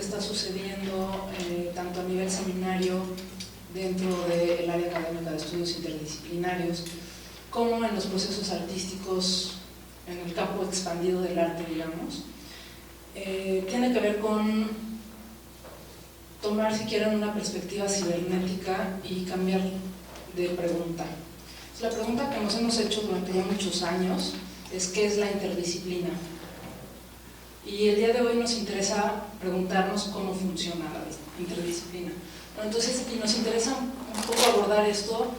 está sucediendo tanto a nivel seminario dentro del área académica de estudios interdisciplinarios, como en los procesos artísticos en el campo expandido del arte, digamos. Tiene que ver con tomar, si quieren, una perspectiva cibernética y cambiar de pregunta. La pregunta que nos hemos hecho durante ya muchos años es ¿qué es la interdisciplina? Y el día de hoy nos interesa preguntarnos cómo funciona la interdisciplina. Entonces, y nos interesa un poco abordar esto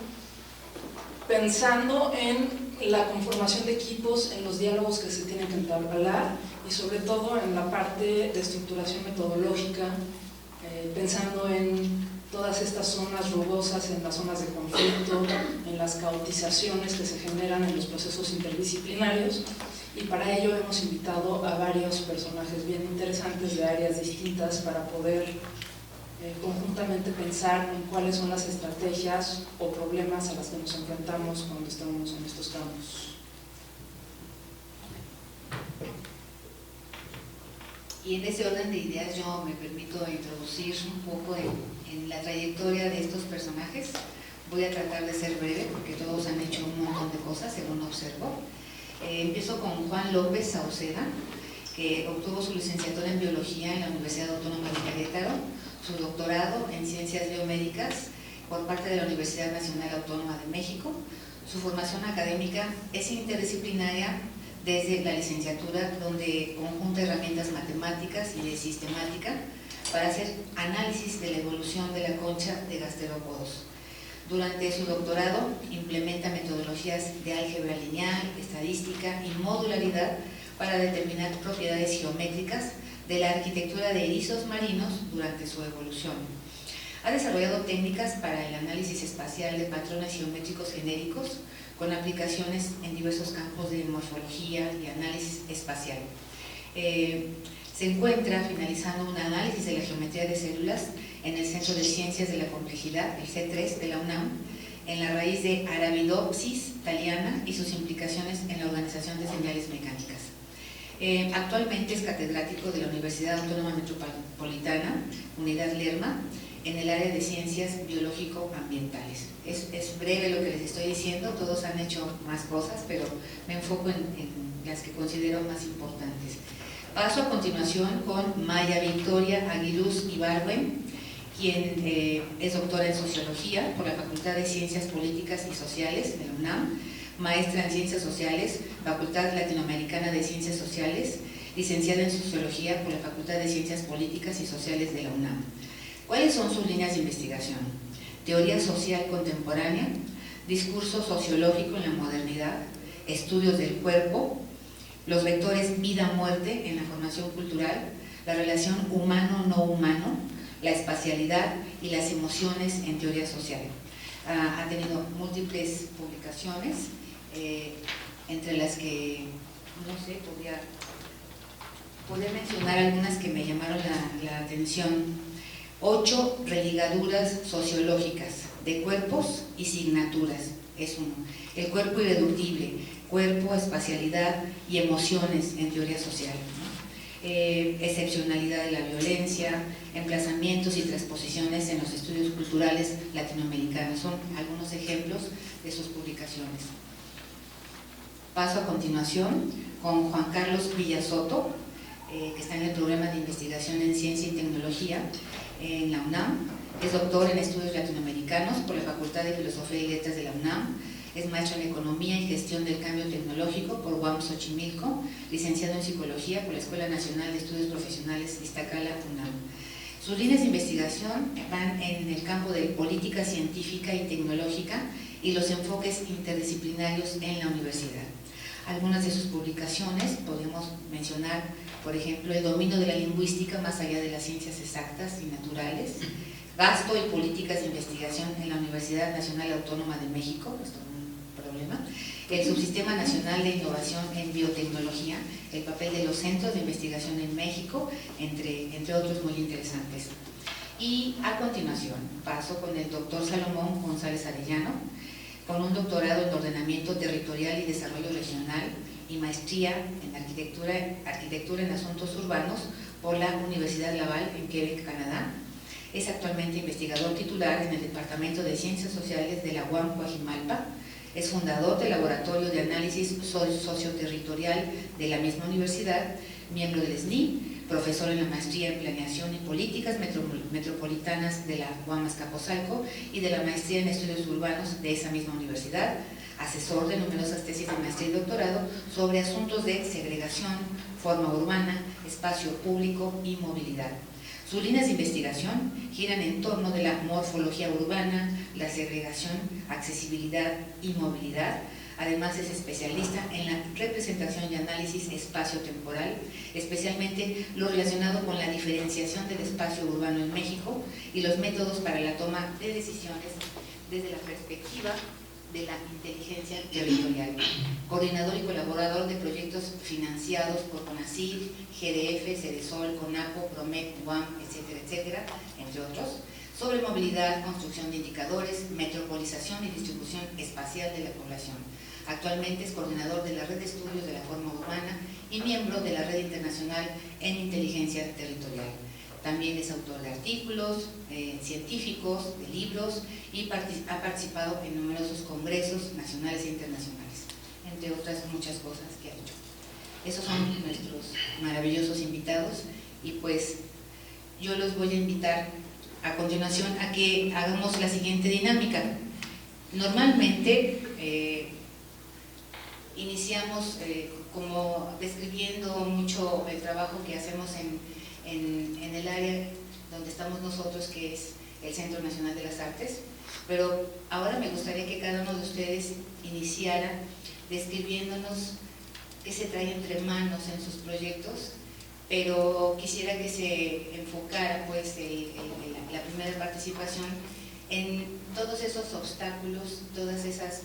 pensando en la conformación de equipos, en los diálogos que se tienen que entablar y sobre todo en la parte de estructuración metodológica, pensando en todas estas zonas rugosas, en las zonas de conflicto, en las caotizaciones que se generan en los procesos interdisciplinarios, y para ello hemos invitado a varios personajes bien interesantes de áreas distintas para poder conjuntamente pensar en cuáles son las estrategias o problemas a las que nos enfrentamos cuando estamos en estos campos. Y en ese orden de ideas yo me permito introducir un poco en la trayectoria de estos personajes. Voy a tratar de ser breve porque todos han hecho un montón de cosas, según observo. Empiezo con Juan López Sauceda, que obtuvo su licenciatura en Biología en la Universidad Autónoma de Querétaro, su doctorado en Ciencias Biomédicas por parte de la Universidad Nacional Autónoma de México. Su formación académica es interdisciplinaria desde la licenciatura, donde conjunta herramientas matemáticas y de sistemática para hacer análisis de la evolución de la concha de gasterópodos. Durante su doctorado implementa metodologías de álgebra lineal, estadística y modularidad para determinar propiedades geométricas de la arquitectura de erizos marinos durante su evolución. Ha desarrollado técnicas para el análisis espacial de patrones geométricos genéricos con aplicaciones en diversos campos de morfología y análisis espacial. Se encuentra finalizando un análisis de la geometría de células en el Centro de Ciencias de la Complejidad, el C3 de la UNAM, en la raíz de Arabidopsis thaliana y sus implicaciones en la organización de señales mecánicas. Actualmente es catedrático de la Universidad Autónoma Metropolitana, Unidad Lerma, en el área de Ciencias Biológico-Ambientales. Es breve lo que les estoy diciendo, todos han hecho más cosas, pero me enfoco en las que considero más importantes. Paso a continuación con Maya Victoria Aguiluz Ibargüen, quien es doctora en Sociología por la Facultad de Ciencias Políticas y Sociales de la UNAM, maestra en Ciencias Sociales, Facultad Latinoamericana de Ciencias Sociales, licenciada en Sociología por la Facultad de Ciencias Políticas y Sociales de la UNAM. ¿Cuáles son sus líneas de investigación? Teoría social contemporánea, discurso sociológico en la modernidad, estudios del cuerpo, los vectores vida-muerte en la formación cultural, la relación humano-no humano, la espacialidad y las emociones en teoría social. Ha tenido múltiples publicaciones, entre las que, no sé, podría mencionar algunas que me llamaron la atención. 8 religaduras sociológicas de cuerpos y signaturas, es uno. El cuerpo irreductible, cuerpo, espacialidad y emociones en teoría social, ¿no? Excepcionalidad de la violencia, emplazamientos y transposiciones en los estudios culturales latinoamericanos. Son algunos ejemplos de sus publicaciones. Paso a continuación con Juan Carlos Villasoto, que está en el programa de investigación en ciencia y tecnología en la UNAM. Es doctor en estudios latinoamericanos por la Facultad de Filosofía y Letras de la UNAM. Es maestro en Economía y Gestión del Cambio Tecnológico por UAM Xochimilco, licenciado en Psicología por la Escuela Nacional de Estudios Profesionales Iztacala, UNAM. Sus líneas de investigación van en el campo de política científica y tecnológica y los enfoques interdisciplinarios en la universidad. Algunas de sus publicaciones podemos mencionar, por ejemplo, el dominio de la lingüística más allá de las ciencias exactas y naturales, gasto y políticas de investigación en la Universidad Nacional Autónoma de México, esto es un problema, el Subsistema Nacional de Innovación en Biotecnología, el papel de los centros de investigación en México, entre otros muy interesantes. Y a continuación paso con el doctor Salomón González Arellano, con un doctorado en Ordenamiento Territorial y Desarrollo Regional y maestría en Arquitectura en Asuntos Urbanos por la Universidad Laval en Quebec, Canadá. Es actualmente investigador titular en el Departamento de Ciencias Sociales de la UAM Coajimalpa. Es fundador del Laboratorio de Análisis Socioterritorial de la misma universidad, miembro del SNI, profesor en la Maestría en Planeación y Políticas Metropolitanas de la UAM Azcapotzalco y de la Maestría en Estudios Urbanos de esa misma universidad, asesor de numerosas tesis de maestría y doctorado sobre asuntos de segregación, forma urbana, espacio público y movilidad. Sus líneas de investigación giran en torno de la morfología urbana, la segregación, accesibilidad y movilidad. Además es especialista en la representación y análisis espacio-temporal, especialmente lo relacionado con la diferenciación del espacio urbano en México y los métodos para la toma de decisiones desde la perspectiva de la inteligencia territorial. Coordinador y colaborador de proyectos financiados por CONACYT, GDF, CEDESOL, CONAPO, PROMEC, UAM, etcétera, etcétera, entre otros, sobre movilidad, construcción de indicadores, metropolización y distribución espacial de la población. Actualmente es coordinador de la Red de Estudios de la Forma Urbana y miembro de la Red Internacional en Inteligencia Territorial. También es autor de artículos científicos, de libros y ha participado en numerosos congresos nacionales e internacionales, entre otras muchas cosas que ha hecho. Esos son nuestros maravillosos invitados y pues yo los voy a invitar a continuación a que hagamos la siguiente dinámica. Normalmente iniciamos como describiendo mucho el trabajo que hacemos en el área donde estamos nosotros, que es el Centro Nacional de las Artes, pero ahora me gustaría que cada uno de ustedes iniciara describiéndonos qué se trae entre manos en sus proyectos, pero quisiera que se enfocara pues la primera participación en todos esos obstáculos, todas esas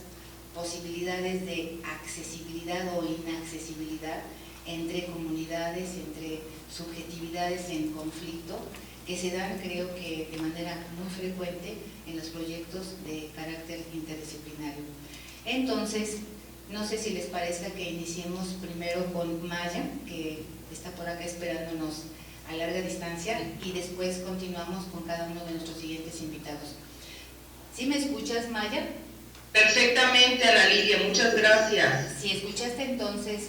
posibilidades de accesibilidad o inaccesibilidad entre comunidades, entre subjetividades en conflicto, que se dan, creo que de manera muy frecuente en los proyectos de carácter interdisciplinario. Entonces, no sé si les parezca que iniciemos primero con Maya, que está por acá esperándonos a larga distancia, y después continuamos con cada uno de nuestros siguientes invitados. ¿Sí me escuchas, Maya? Perfectamente, Ana Lidia, muchas gracias. Si escuchaste, entonces,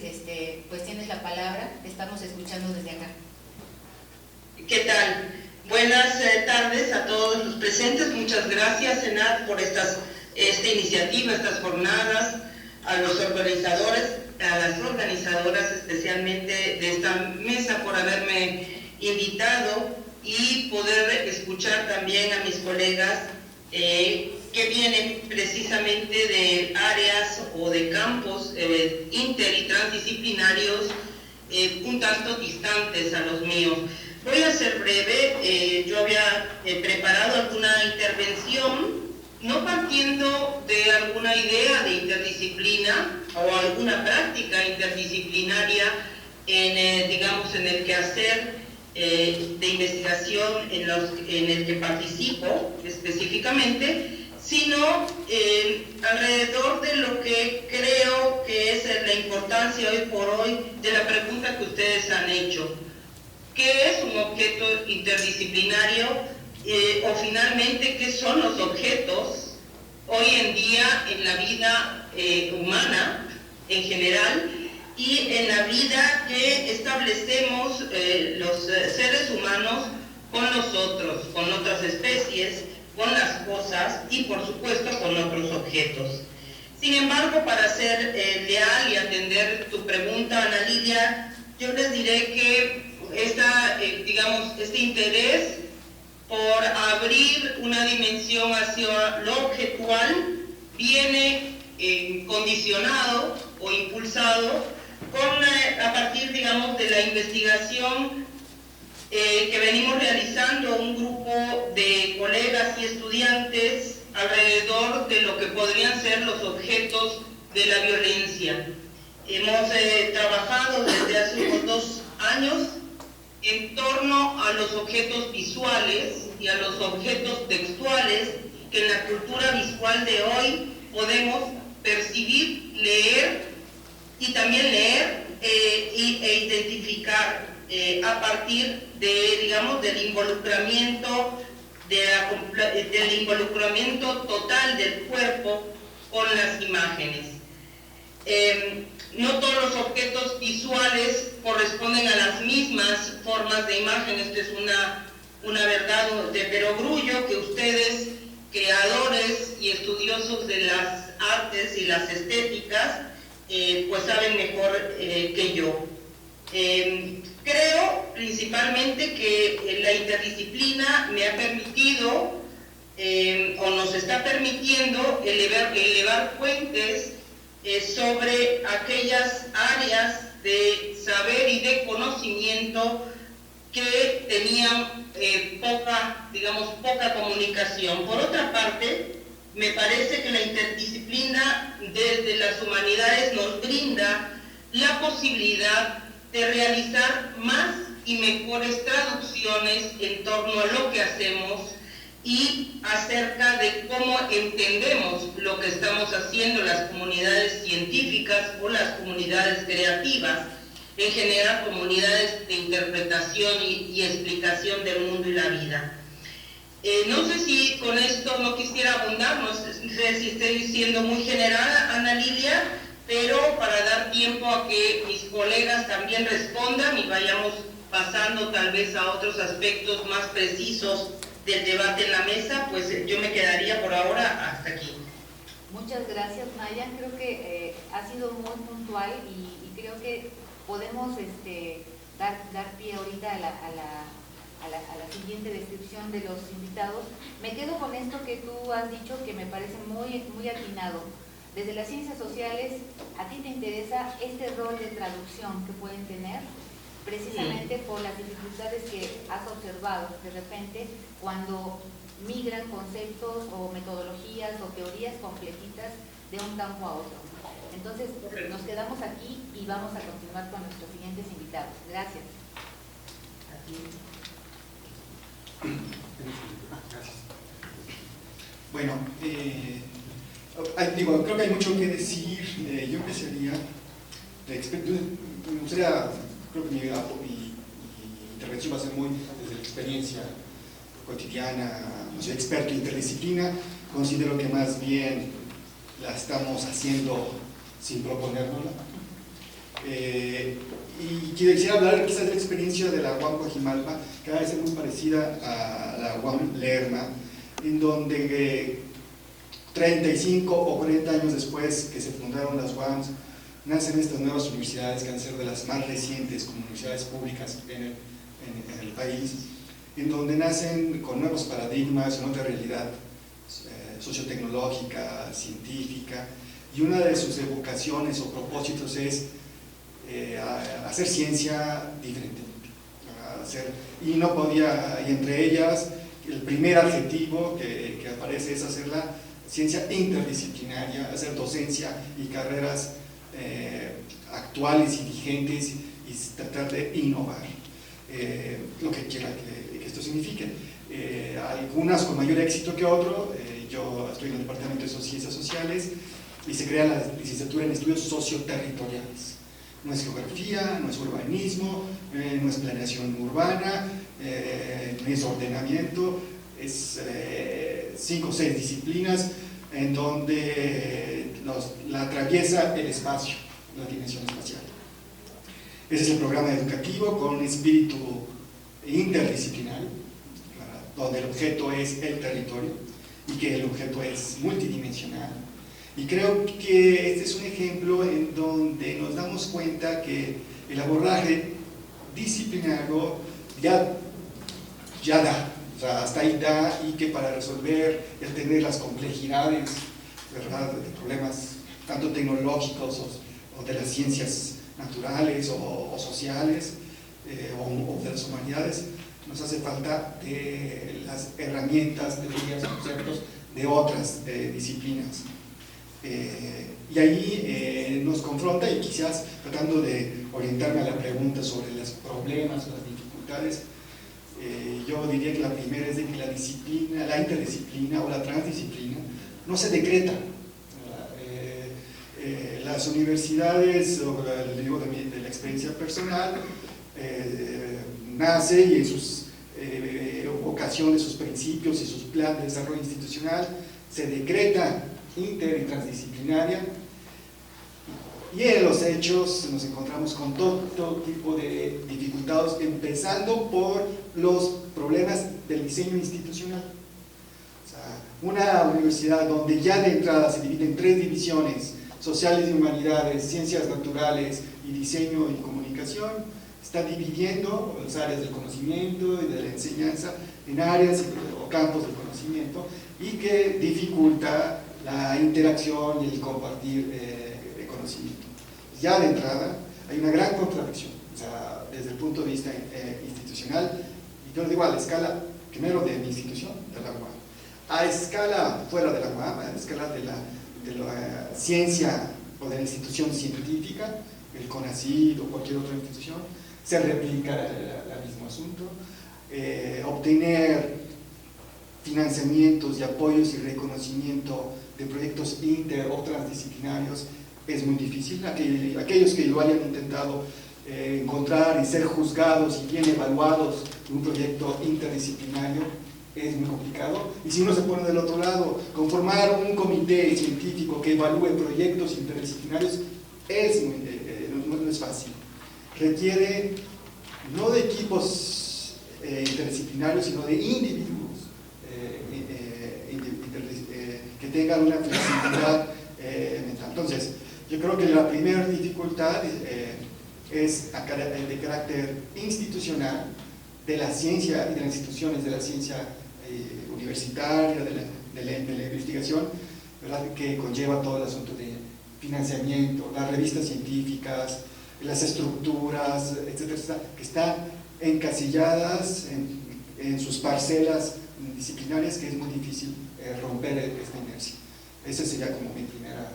pues tienes la palabra, te estamos escuchando desde acá. ¿Qué tal? Buenas tardes a todos los presentes. Muchas gracias, Enad, por esta iniciativa, estas jornadas, a los organizadores, a las organizadoras especialmente de esta mesa por haberme invitado y poder escuchar también a mis colegas que vienen precisamente de áreas o de campos inter y transdisciplinarios un tanto distantes a los míos. Voy a ser breve. Yo había preparado alguna intervención, no partiendo de alguna idea de interdisciplina o alguna práctica interdisciplinaria digamos, en el quehacer de investigación en el que participo específicamente, sino alrededor de lo que creo que es la importancia hoy por hoy de la pregunta que ustedes han hecho. ¿Qué es un objeto interdisciplinario? O finalmente, ¿qué son los objetos hoy en día en la vida humana en general y en la vida que establecemos los seres humanos con nosotros, con otras especies, con las cosas y por supuesto con otros objetos? Sin embargo, para ser leal y atender tu pregunta, Ana Lidia, yo les diré que este interés por abrir una dimensión hacia lo objetual viene condicionado o impulsado a partir, digamos, de la investigación que venimos realizando un grupo de colegas y estudiantes alrededor de lo que podrían ser los objetos de la violencia. Hemos trabajado desde hace unos 2 años en torno a los objetos visuales y a los objetos textuales que en la cultura visual de hoy podemos percibir, leer y también leer e identificar a partir de, digamos, del involucramiento total del cuerpo con las imágenes. No todos los objetos visuales corresponden a las mismas formas de imagen. Esto es una verdad de perogrullo que ustedes, creadores y estudiosos de las artes y las estéticas, pues saben mejor que yo. Creo principalmente que la interdisciplina me ha permitido o nos está permitiendo elevar puentes sobre aquellas áreas de saber y de conocimiento que tenían poca comunicación. Por otra parte, me parece que la interdisciplina desde las humanidades nos brinda la posibilidad de realizar más y mejores traducciones en torno a lo que hacemos y acerca de cómo entendemos lo que estamos haciendo las comunidades científicas o las comunidades creativas, en general comunidades de interpretación y explicación del mundo y la vida. No sé si con esto no quisiera abundar, no sé si estoy siendo muy general, Ana Lilia, pero para dar tiempo a que mis colegas también respondan y vayamos pasando tal vez a otros aspectos más precisos del debate en la mesa, pues yo me quedaría por ahora hasta aquí. Muchas gracias, Maya. Creo que ha sido muy puntual y creo que podemos dar pie ahorita a la siguiente descripción de los invitados. Me quedo con esto que tú has dicho, que me parece muy atinado. Desde las ciencias sociales, ¿a ti te interesa este rol de traducción que pueden tener? Precisamente por las dificultades que has observado de repente cuando migran conceptos o metodologías o teorías complejitas de un campo a otro. Entonces, nos quedamos aquí y vamos a continuar con nuestros siguientes invitados. Gracias. Bueno, creo que hay mucho que decir. Yo empezaría, me gustaría, creo que mi intervención va a ser muy desde la experiencia cotidiana. No soy experto en interdisciplina, considero que más bien la estamos haciendo sin proponérnosla. Y quisiera hablar quizás de la experiencia de la UAM Coajimalpa, que va a ser muy parecida a la UAM Lerma, en donde 35 o 40 años después que se fundaron las UAMs, nacen estas nuevas universidades que van a ser de las más recientes como universidades públicas en el país, en donde nacen con nuevos paradigmas, una otra realidad sociotecnológica, científica, y una de sus evocaciones o propósitos es hacer ciencia diferente. Y entre ellas, el primer adjetivo que aparece es hacer la ciencia interdisciplinaria, hacer docencia y carreras actuales y vigentes y tratar de innovar, lo que quiera que esto signifique. Algunas con mayor éxito que otro. Yo estoy en el departamento de ciencias sociales y se crea la licenciatura en estudios socioterritoriales. No es geografía, no es urbanismo, no es planeación urbana, no es ordenamiento, es 5 o 6 disciplinas en donde la atraviesa el espacio, la dimensión espacial. Ese es el programa educativo con un espíritu interdisciplinario, donde el objeto es el territorio y que el objeto es multidimensional. Y creo que este es un ejemplo en donde nos damos cuenta que el abordaje disciplinario ya da, o sea, hasta ahí da, y que para resolver y atender las complejidades, ¿verdad?, de problemas tanto tecnológicos o de las ciencias naturales o sociales o de las humanidades, nos hace falta de las herramientas, teorías, conceptos de otras disciplinas. Y ahí nos confronta, y quizás tratando de orientarme a la pregunta sobre los problemas, las dificultades, yo diría que la primera es de que la disciplina, la interdisciplina o la transdisciplina no se decreta. Las universidades, digo de la experiencia personal, nace y en sus vocaciones, sus principios y sus planes de desarrollo institucional se decreta inter y transdisciplinaria, y en los hechos nos encontramos con todo tipo de dificultades, empezando por los problemas del diseño institucional. O sea, una universidad donde ya de entrada se divide en 3 divisiones: sociales y humanidades, ciencias naturales y diseño y comunicación, está dividiendo las áreas del conocimiento y de la enseñanza en áreas o campos del conocimiento, y que dificulta la interacción y el compartir de conocimiento. Ya de entrada hay una gran contradicción, o sea, desde el punto de vista institucional, y yo lo digo a la escala, primero de mi institución, de la UAM, a escala fuera de la UAM, a escala de la ciencia o de la institución científica, el CONACYT o cualquier otra institución, se replica el mismo asunto. Obtener financiamientos y apoyos y reconocimiento de proyectos inter o transdisciplinarios es muy difícil. Aquellos que lo hayan intentado encontrar y ser juzgados y bien evaluados en un proyecto interdisciplinario es muy complicado. Y si uno se pone del otro lado, conformar un comité científico que evalúe proyectos interdisciplinarios no es fácil. Requiere no de equipos interdisciplinarios, sino de individuos que tengan una flexibilidad mental. Entonces, yo creo que la primera dificultad es de carácter institucional, de la ciencia y de las instituciones de la ciencia universitaria, de la investigación, ¿verdad?, que conlleva todo el asunto de financiamiento, las revistas científicas, las estructuras, etcétera, que están encasilladas en sus parcelas disciplinarias, que es muy difícil romper esta inercia. Ese sería como mi primera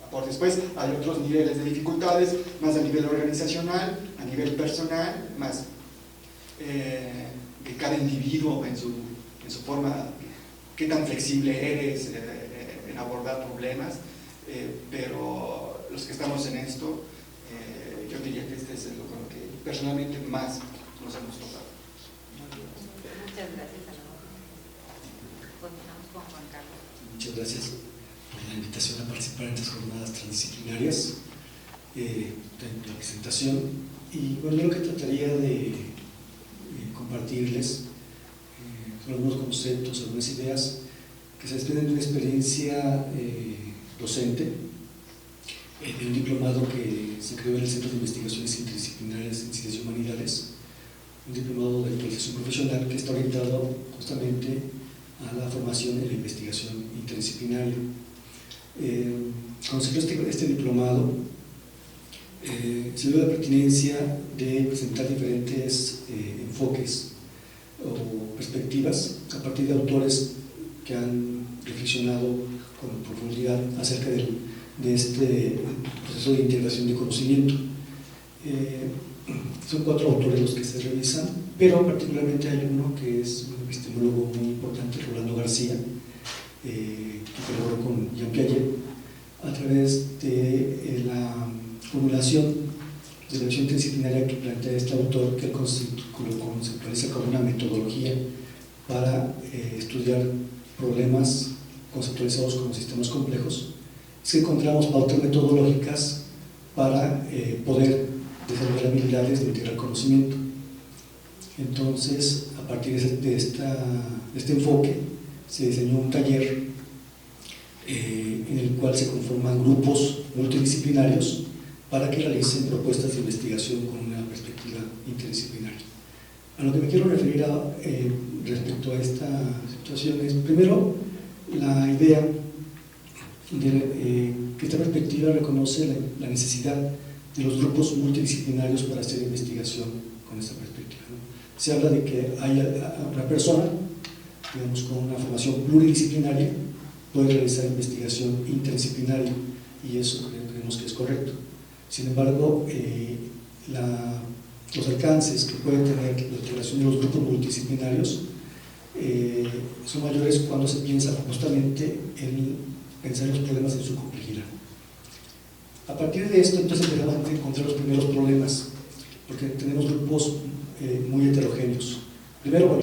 aporte. Después hay otros niveles de dificultades, más a nivel organizacional, a nivel personal, más que cada individuo en su forma, qué tan flexible eres en abordar problemas, pero los que estamos en esto, yo diría que este es con lo que personalmente más nos hemos tocado. Muchas gracias a todos. Continuamos con Juan Carlos. Muchas gracias por la invitación a participar en estas jornadas transdisciplinarias, en la presentación. Y bueno, yo lo que trataría de compartirles son algunos conceptos, algunas ideas que se desprenden de una experiencia docente, de un diplomado que se creó en el Centro de Investigaciones Interdisciplinarias en Ciencias y Humanidades, un diplomado de actualización profesional que está orientado justamente a la formación y la investigación interdisciplinaria. Cuando se creó este diplomado, se dio la pertinencia de presentar diferentes enfoques o perspectivas a partir de autores que han reflexionado con profundidad acerca de este proceso de integración de conocimiento. Son 4 autores los que se revisan, pero particularmente hay uno que es un epistemólogo muy importante, Rolando García, que colaboró con Jean Piaget a través de la formulación de la visión interdisciplinaria que plantea este autor, que lo conceptualiza como una metodología para estudiar problemas conceptualizados como sistemas complejos. Es que encontramos pautas metodológicas para poder desarrollar habilidades de integrar conocimiento. Entonces, a partir de este enfoque, se diseñó un taller en el cual se conforman grupos multidisciplinarios para que realicen propuestas de investigación con una perspectiva interdisciplinaria. A lo que me quiero referir respecto a esta situación es, primero, la idea de que esta perspectiva reconoce la necesidad de los grupos multidisciplinarios para hacer investigación con esta perspectiva, ¿no? Se habla de que haya una persona, digamos, con una formación pluridisciplinaria, puede realizar investigación interdisciplinaria, y eso creemos que es correcto. Sin embargo, los alcances que puede tener la integración de los grupos multidisciplinarios son mayores cuando se piensa justamente en pensar en los problemas en su complejidad. A partir de esto, entonces, empezamos a encontrar los primeros problemas. porque tenemos grupos muy heterogéneos. Primero,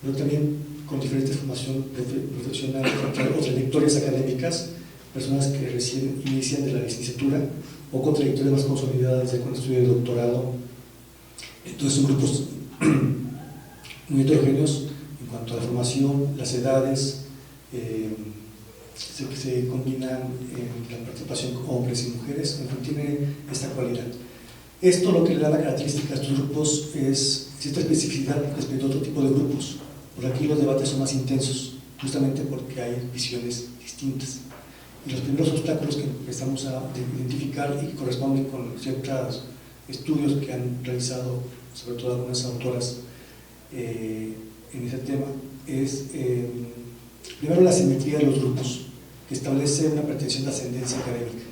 pero también con diferente formación profesional o trayectorias académicas, personas que recién inician de la licenciatura o con trayectorias más consolidadas ya con estudio de doctorado. Entonces son grupos muy heterogéneos en cuanto a la formación, las edades, se combinan en la participación hombres y mujeres, en fin, tiene esta cualidad. Esto lo que le da la característica a estos grupos es cierta especificidad respecto a otro tipo de grupos. Por aquí los debates son más intensos, justamente porque hay visiones distintas. Y los primeros obstáculos que empezamos a identificar y que corresponden con ciertos estudios que han realizado, sobre todo algunas autoras, en ese tema, es primero la simetría de los grupos, que establece una pretensión de ascendencia académica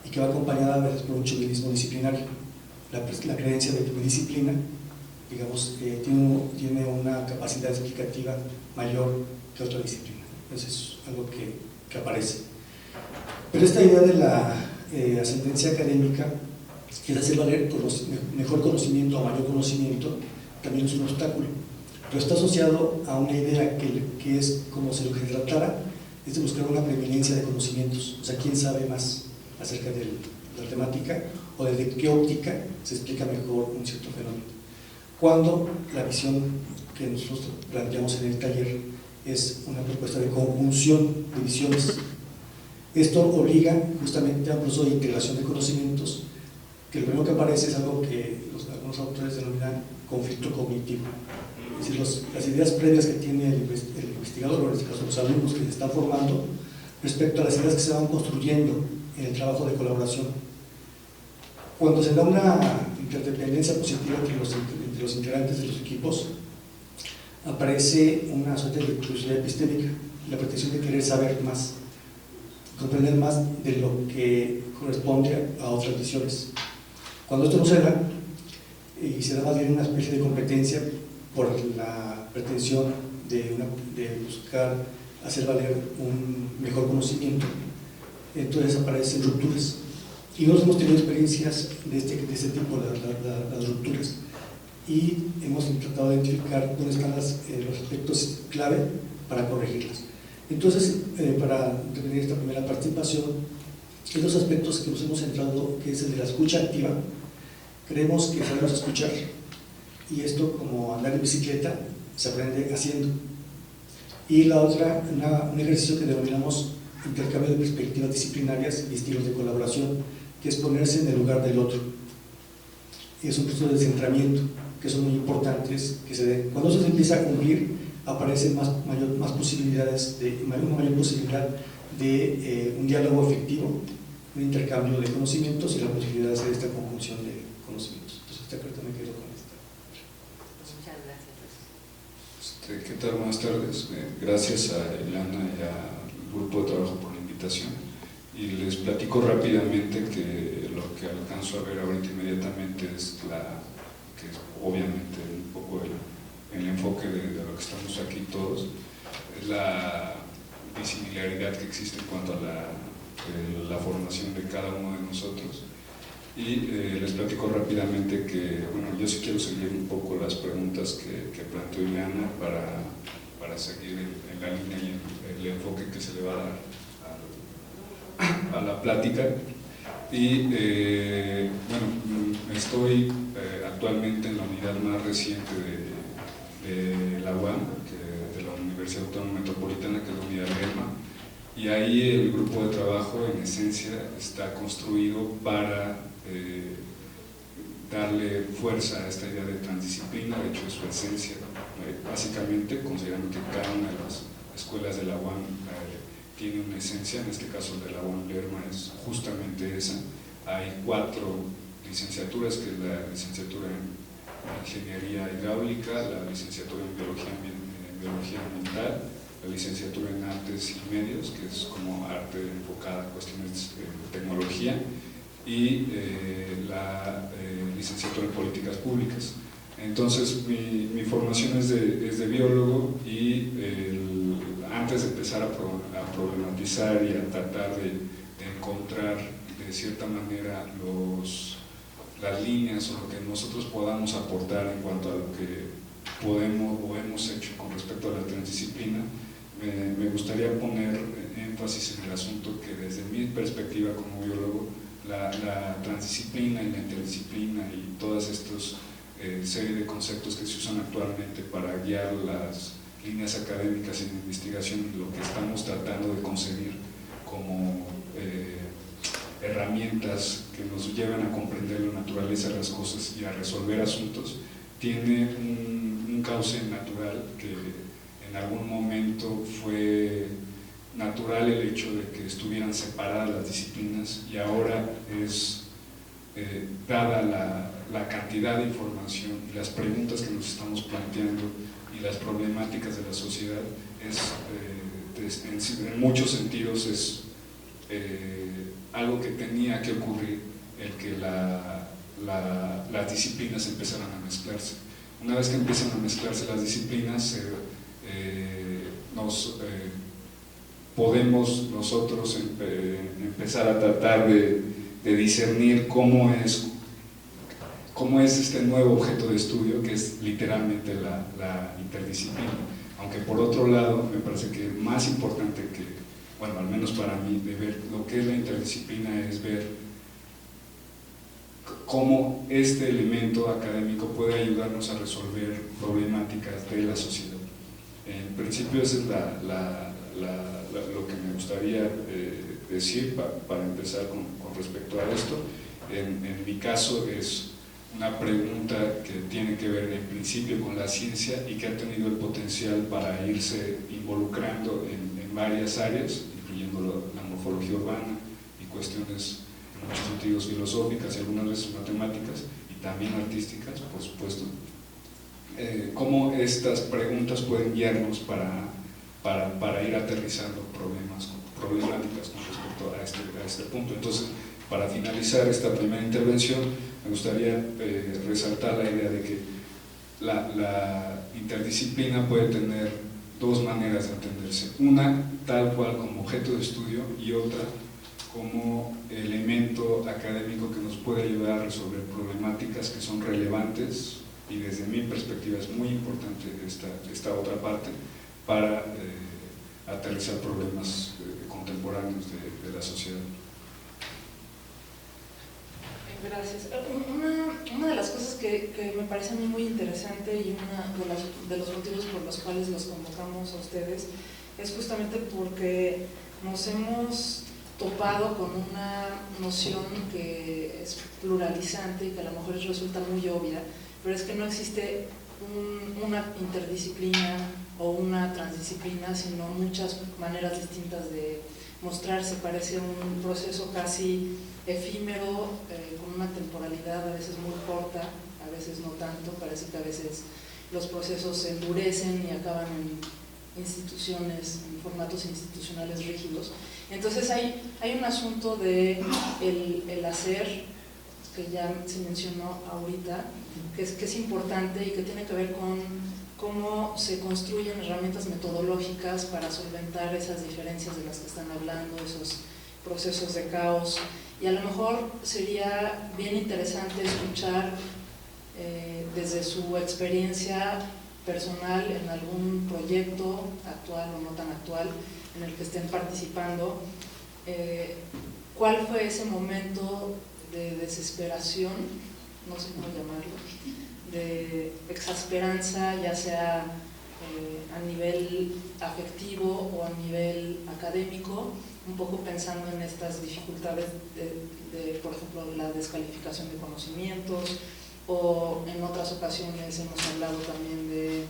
y que va acompañada a veces por un chauvinismo disciplinario. La creencia de que mi disciplina, digamos, tiene una capacidad explicativa mayor que otra disciplina. Eso es algo que aparece. Pero esta idea de la ascendencia académica, que es hacer valer mejor conocimiento o mayor conocimiento, también es un obstáculo. Pero está asociado a una idea que es como si lo que se tratara es de buscar una preeminencia de conocimientos, o sea, quién sabe más acerca de la temática o desde qué óptica se explica mejor un cierto fenómeno. Cuando la visión que nosotros planteamos en el taller es una propuesta de conjunción de visiones. Esto obliga justamente a un proceso de integración de conocimientos, que lo primero que aparece es algo que algunos autores denominan conflicto cognitivo. Es decir, las ideas previas que tiene el investigador, o en este caso los alumnos que se están formando, respecto a las ideas que se van construyendo en el trabajo de colaboración. Cuando se da una interdependencia positiva entre los integrantes de los equipos, aparece una suerte de curiosidad epistémica, la pretensión de querer saber más, comprender más de lo que corresponde a otras visiones. Cuando esto no se da, y se da más bien una especie de competencia por la pretensión de buscar hacer valer un mejor conocimiento, entonces aparecen rupturas. Y nosotros hemos tenido experiencias de este tipo, las rupturas, y hemos tratado de identificar dónde están los aspectos clave para corregirlas. Entonces, para tener esta primera participación, en los aspectos que nos hemos centrado, que es el de la escucha activa, creemos que sabemos escuchar, y esto, como andar en bicicleta, se aprende haciendo. Y la otra, un ejercicio que denominamos intercambio de perspectivas disciplinarias y estilos de colaboración, que es ponerse en el lugar del otro. Y es un proceso de centramiento, que son muy importantes que se den. Cuando eso se empieza a cumplir, aparecen más posibilidades, una mayor posibilidad de un diálogo efectivo, un intercambio de conocimientos y la posibilidad de hacer esta conjunción de conocimientos. Entonces, esta carta me quedo con esta. Muchas gracias. ¿Qué tal? Buenas tardes. Gracias a Ilana y al grupo de trabajo por la invitación. Y les platico rápidamente que lo que alcanzo a ver ahorita inmediatamente es que es obviamente un poco el enfoque de lo que estamos aquí todos, es la disimilaridad que existe en cuanto a la formación de cada uno de nosotros. Y les platico rápidamente que, bueno, yo sí quiero seguir un poco las preguntas que planteó Ileana para seguir en la línea y el enfoque que se le va a dar a la plática. Y bueno, estoy actualmente en la unidad más reciente de la UAM, de la Universidad Autónoma Metropolitana, que es la unidad Lerma, y ahí el grupo de trabajo en esencia está construido para darle fuerza a esta idea de transdisciplina. De hecho es su esencia, básicamente considerando que cada una de las escuelas de la UAM tiene una esencia. En este caso de la UAM Lerma es justamente esa. Hay 4 licenciaturas, que es la licenciatura en Ingeniería Hidráulica, la licenciatura en Biología Ambiental, la licenciatura en Artes y Medios, que es como arte enfocada a cuestiones de tecnología, y la licenciatura en Políticas Públicas. Entonces mi formación es de biólogo, y antes de empezar a problematizar y a tratar de encontrar de cierta manera las líneas o lo que nosotros podamos aportar en cuanto a lo que podemos o hemos hecho con respecto a la transdisciplina. Me gustaría poner énfasis en el asunto que desde mi perspectiva como biólogo, la transdisciplina y la interdisciplina y todas estas serie de conceptos que se usan actualmente para guiar las líneas académicas en investigación, lo que estamos tratando de concebir como herramientas que nos llevan a comprender la naturaleza de las cosas y a resolver asuntos, tiene un cauce natural que en algún momento fue natural el hecho de que estuvieran separadas las disciplinas y ahora es, dada la cantidad de información y las preguntas que nos estamos planteando y las problemáticas de la sociedad, en muchos sentidos es algo que tenía que ocurrir, el que las disciplinas empezaran a mezclarse. Una vez que empiezan a mezclarse las disciplinas, podemos nosotros empezar a tratar de discernir cómo es este nuevo objeto de estudio, que es literalmente la interdisciplina. Aunque por otro lado, me parece que más importante que, bueno, al menos para mí, de ver lo que es la interdisciplina es ver cómo este elemento académico puede ayudarnos a resolver problemáticas de la sociedad. En principio, eso es lo que me gustaría decir para empezar con respecto a esto. En mi caso es una pregunta que tiene que ver en principio con la ciencia y que ha tenido el potencial para irse involucrando en varias áreas, incluyendo la morfología urbana y cuestiones en muchos sentidos filosóficas y algunas veces matemáticas y también artísticas, por supuesto. Cómo estas preguntas pueden guiarnos para ir aterrizando problemáticas con respecto a este punto. Entonces, para finalizar esta primera intervención, me gustaría resaltar la idea de que la interdisciplina puede tener dos maneras de entenderse. Una, tal cual como objeto de estudio, y otra como elemento académico que nos puede ayudar a resolver problemáticas que son relevantes, y desde mi perspectiva es muy importante esta otra parte, para aterrizar problemas contemporáneos de la sociedad. Gracias. Una de las cosas que me parece a mí muy interesante y uno de los motivos por los cuales los convocamos a ustedes es justamente porque nos hemos topado con una noción que es pluralizante y que a lo mejor resulta muy obvia, pero es que no existe una interdisciplina o una transdisciplina, sino muchas maneras distintas de mostrarse. Parece un proceso casi efímero, con una temporalidad a veces muy corta, a veces no tanto. Parece que a veces los procesos se endurecen y acaban en instituciones, en formatos institucionales rígidos. Entonces hay un asunto de el hacer, que ya se mencionó ahorita, que es importante y que tiene que ver con cómo se construyen herramientas metodológicas para solventar esas diferencias de las que están hablando, esos procesos de caos. Y a lo mejor sería bien interesante escuchar desde su experiencia personal en algún proyecto actual o no tan actual en el que estén participando, cuál fue ese momento de desesperación, no sé cómo llamarlo, de exasperanza, ya sea a nivel afectivo o a nivel académico, un poco pensando en estas dificultades de, por ejemplo, la descalificación de conocimientos, o en otras ocasiones hemos hablado también de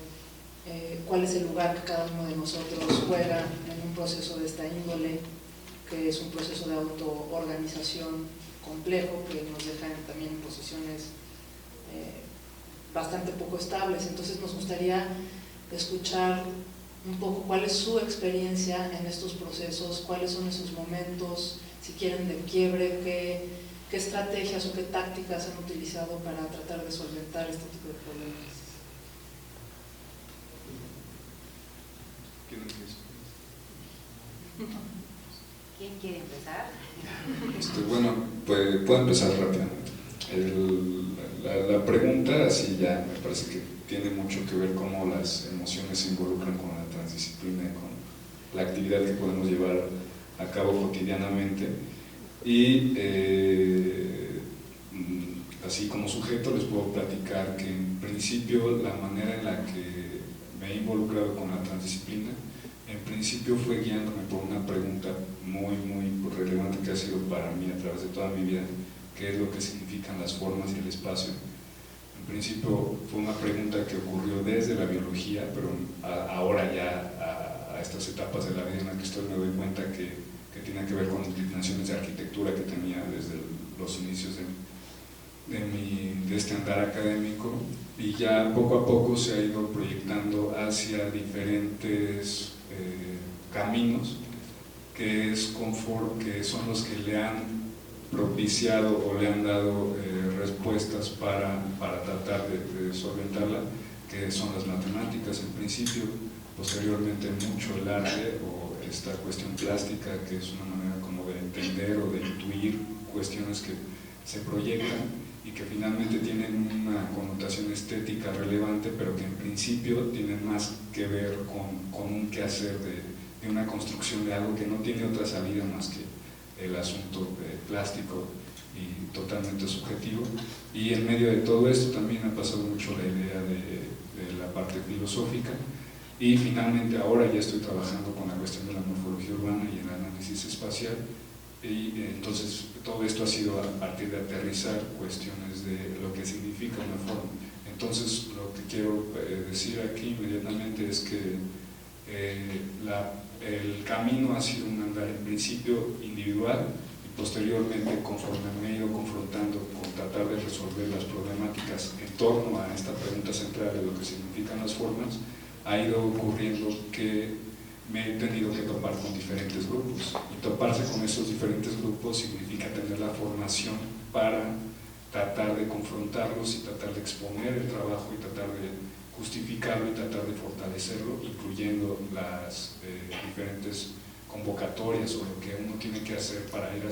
cuál es el lugar que cada uno de nosotros juega en un proceso de esta índole, que es un proceso de autoorganización complejo, que nos deja también en posiciones bastante poco estables. Entonces nos gustaría escuchar un poco cuál es su experiencia en estos procesos, cuáles son esos momentos, si quieren, de quiebre, qué estrategias o qué tácticas han utilizado para tratar de solventar este tipo de problemas. ¿Quién quiere empezar? Bueno, puedo empezar rápidamente. La pregunta, así ya me parece que tiene mucho que ver cómo las emociones se involucran con la transdisciplina y con la actividad que podemos llevar a cabo cotidianamente. Y así como sujeto les puedo platicar que en principio la manera en la que me he involucrado con la transdisciplina, en principio fue guiándome por una pregunta muy relevante que ha sido para mí a través de toda mi vida, qué es lo que significan las formas y el espacio. En principio fue una pregunta que ocurrió desde la biología, pero ahora ya a estas etapas de la vida en la que estoy me doy cuenta que tiene que ver con inclinaciones de arquitectura que tenía desde los inicios de este andar académico, y ya poco a poco se ha ido proyectando hacia diferentes caminos que son los que le han propiciado o le han dado respuestas para tratar de solventarla, que son las matemáticas en principio, posteriormente mucho el arte o esta cuestión plástica, que es una manera como de entender o de intuir cuestiones que se proyectan y que finalmente tienen una connotación estética relevante, pero que en principio tienen más que ver con un quehacer de una construcción de algo que no tiene otra salida más que el asunto plástico y totalmente subjetivo. Y en medio de todo esto también ha pasado mucho la idea de la parte filosófica, y finalmente ahora ya estoy trabajando con la cuestión de la morfología urbana y el análisis espacial, y entonces todo esto ha sido a partir de aterrizar cuestiones de lo que significa una forma. Entonces lo que quiero decir aquí inmediatamente es que el camino ha sido un andar en principio individual, y posteriormente, conforme me he ido confrontando con tratar de resolver las problemáticas en torno a esta pregunta central de lo que significan las formas, ha ido ocurriendo que me he tenido que topar con diferentes grupos, y toparse con esos diferentes grupos significa tener la formación para tratar de confrontarlos y tratar de exponer el trabajo y tratar de justificarlo y tratar de fortalecerlo, incluyendo las diferentes convocatorias o lo que uno tiene que hacer para ir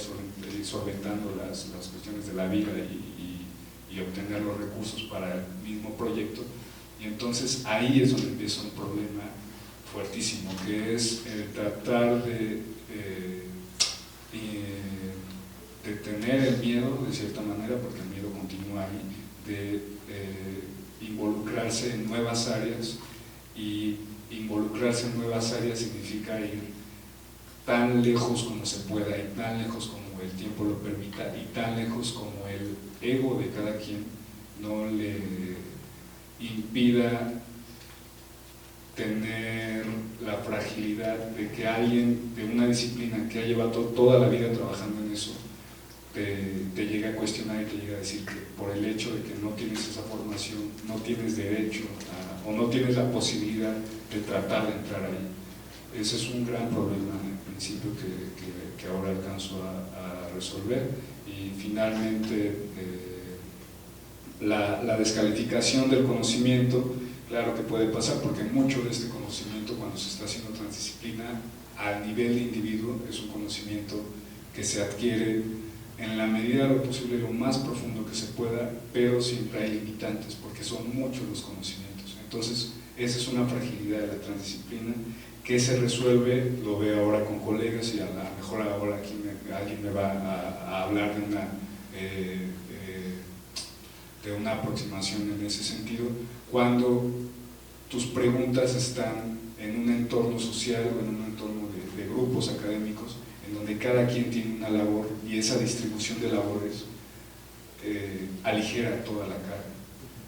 solventando las cuestiones de la vida y obtener los recursos para el mismo proyecto. Y entonces ahí es donde empieza un problema fuertísimo, que es tratar de tener el miedo, de cierta manera, porque el miedo continúa ahí, de involucrarse en nuevas áreas, y involucrarse en nuevas áreas significa ir tan lejos como se pueda, y tan lejos como el tiempo lo permita, y tan lejos como el ego de cada quien no le impida tener la fragilidad de que alguien de una disciplina que ha llevado toda la vida trabajando en eso te llega a cuestionar y te llega a decir que por el hecho de que no tienes esa formación no tienes derecho o no tienes la posibilidad de tratar de entrar ahí. Ese es un gran problema en principio que ahora alcanzo a resolver. Y finalmente la descalificación del conocimiento, claro que puede pasar, porque mucho de este conocimiento, cuando se está haciendo transdisciplina a nivel de individuo, es un conocimiento que se adquiere en la medida de lo posible, lo más profundo que se pueda, pero siempre hay limitantes, porque son muchos los conocimientos. Entonces, esa es una fragilidad de la transdisciplina que se resuelve, lo veo ahora con colegas, y a lo mejor ahora aquí alguien me va a hablar de una aproximación en ese sentido, cuando tus preguntas están en un entorno social o en un entorno de grupos académicos, en donde cada quien tiene una labor, y esa distribución de labores aligera toda la carga.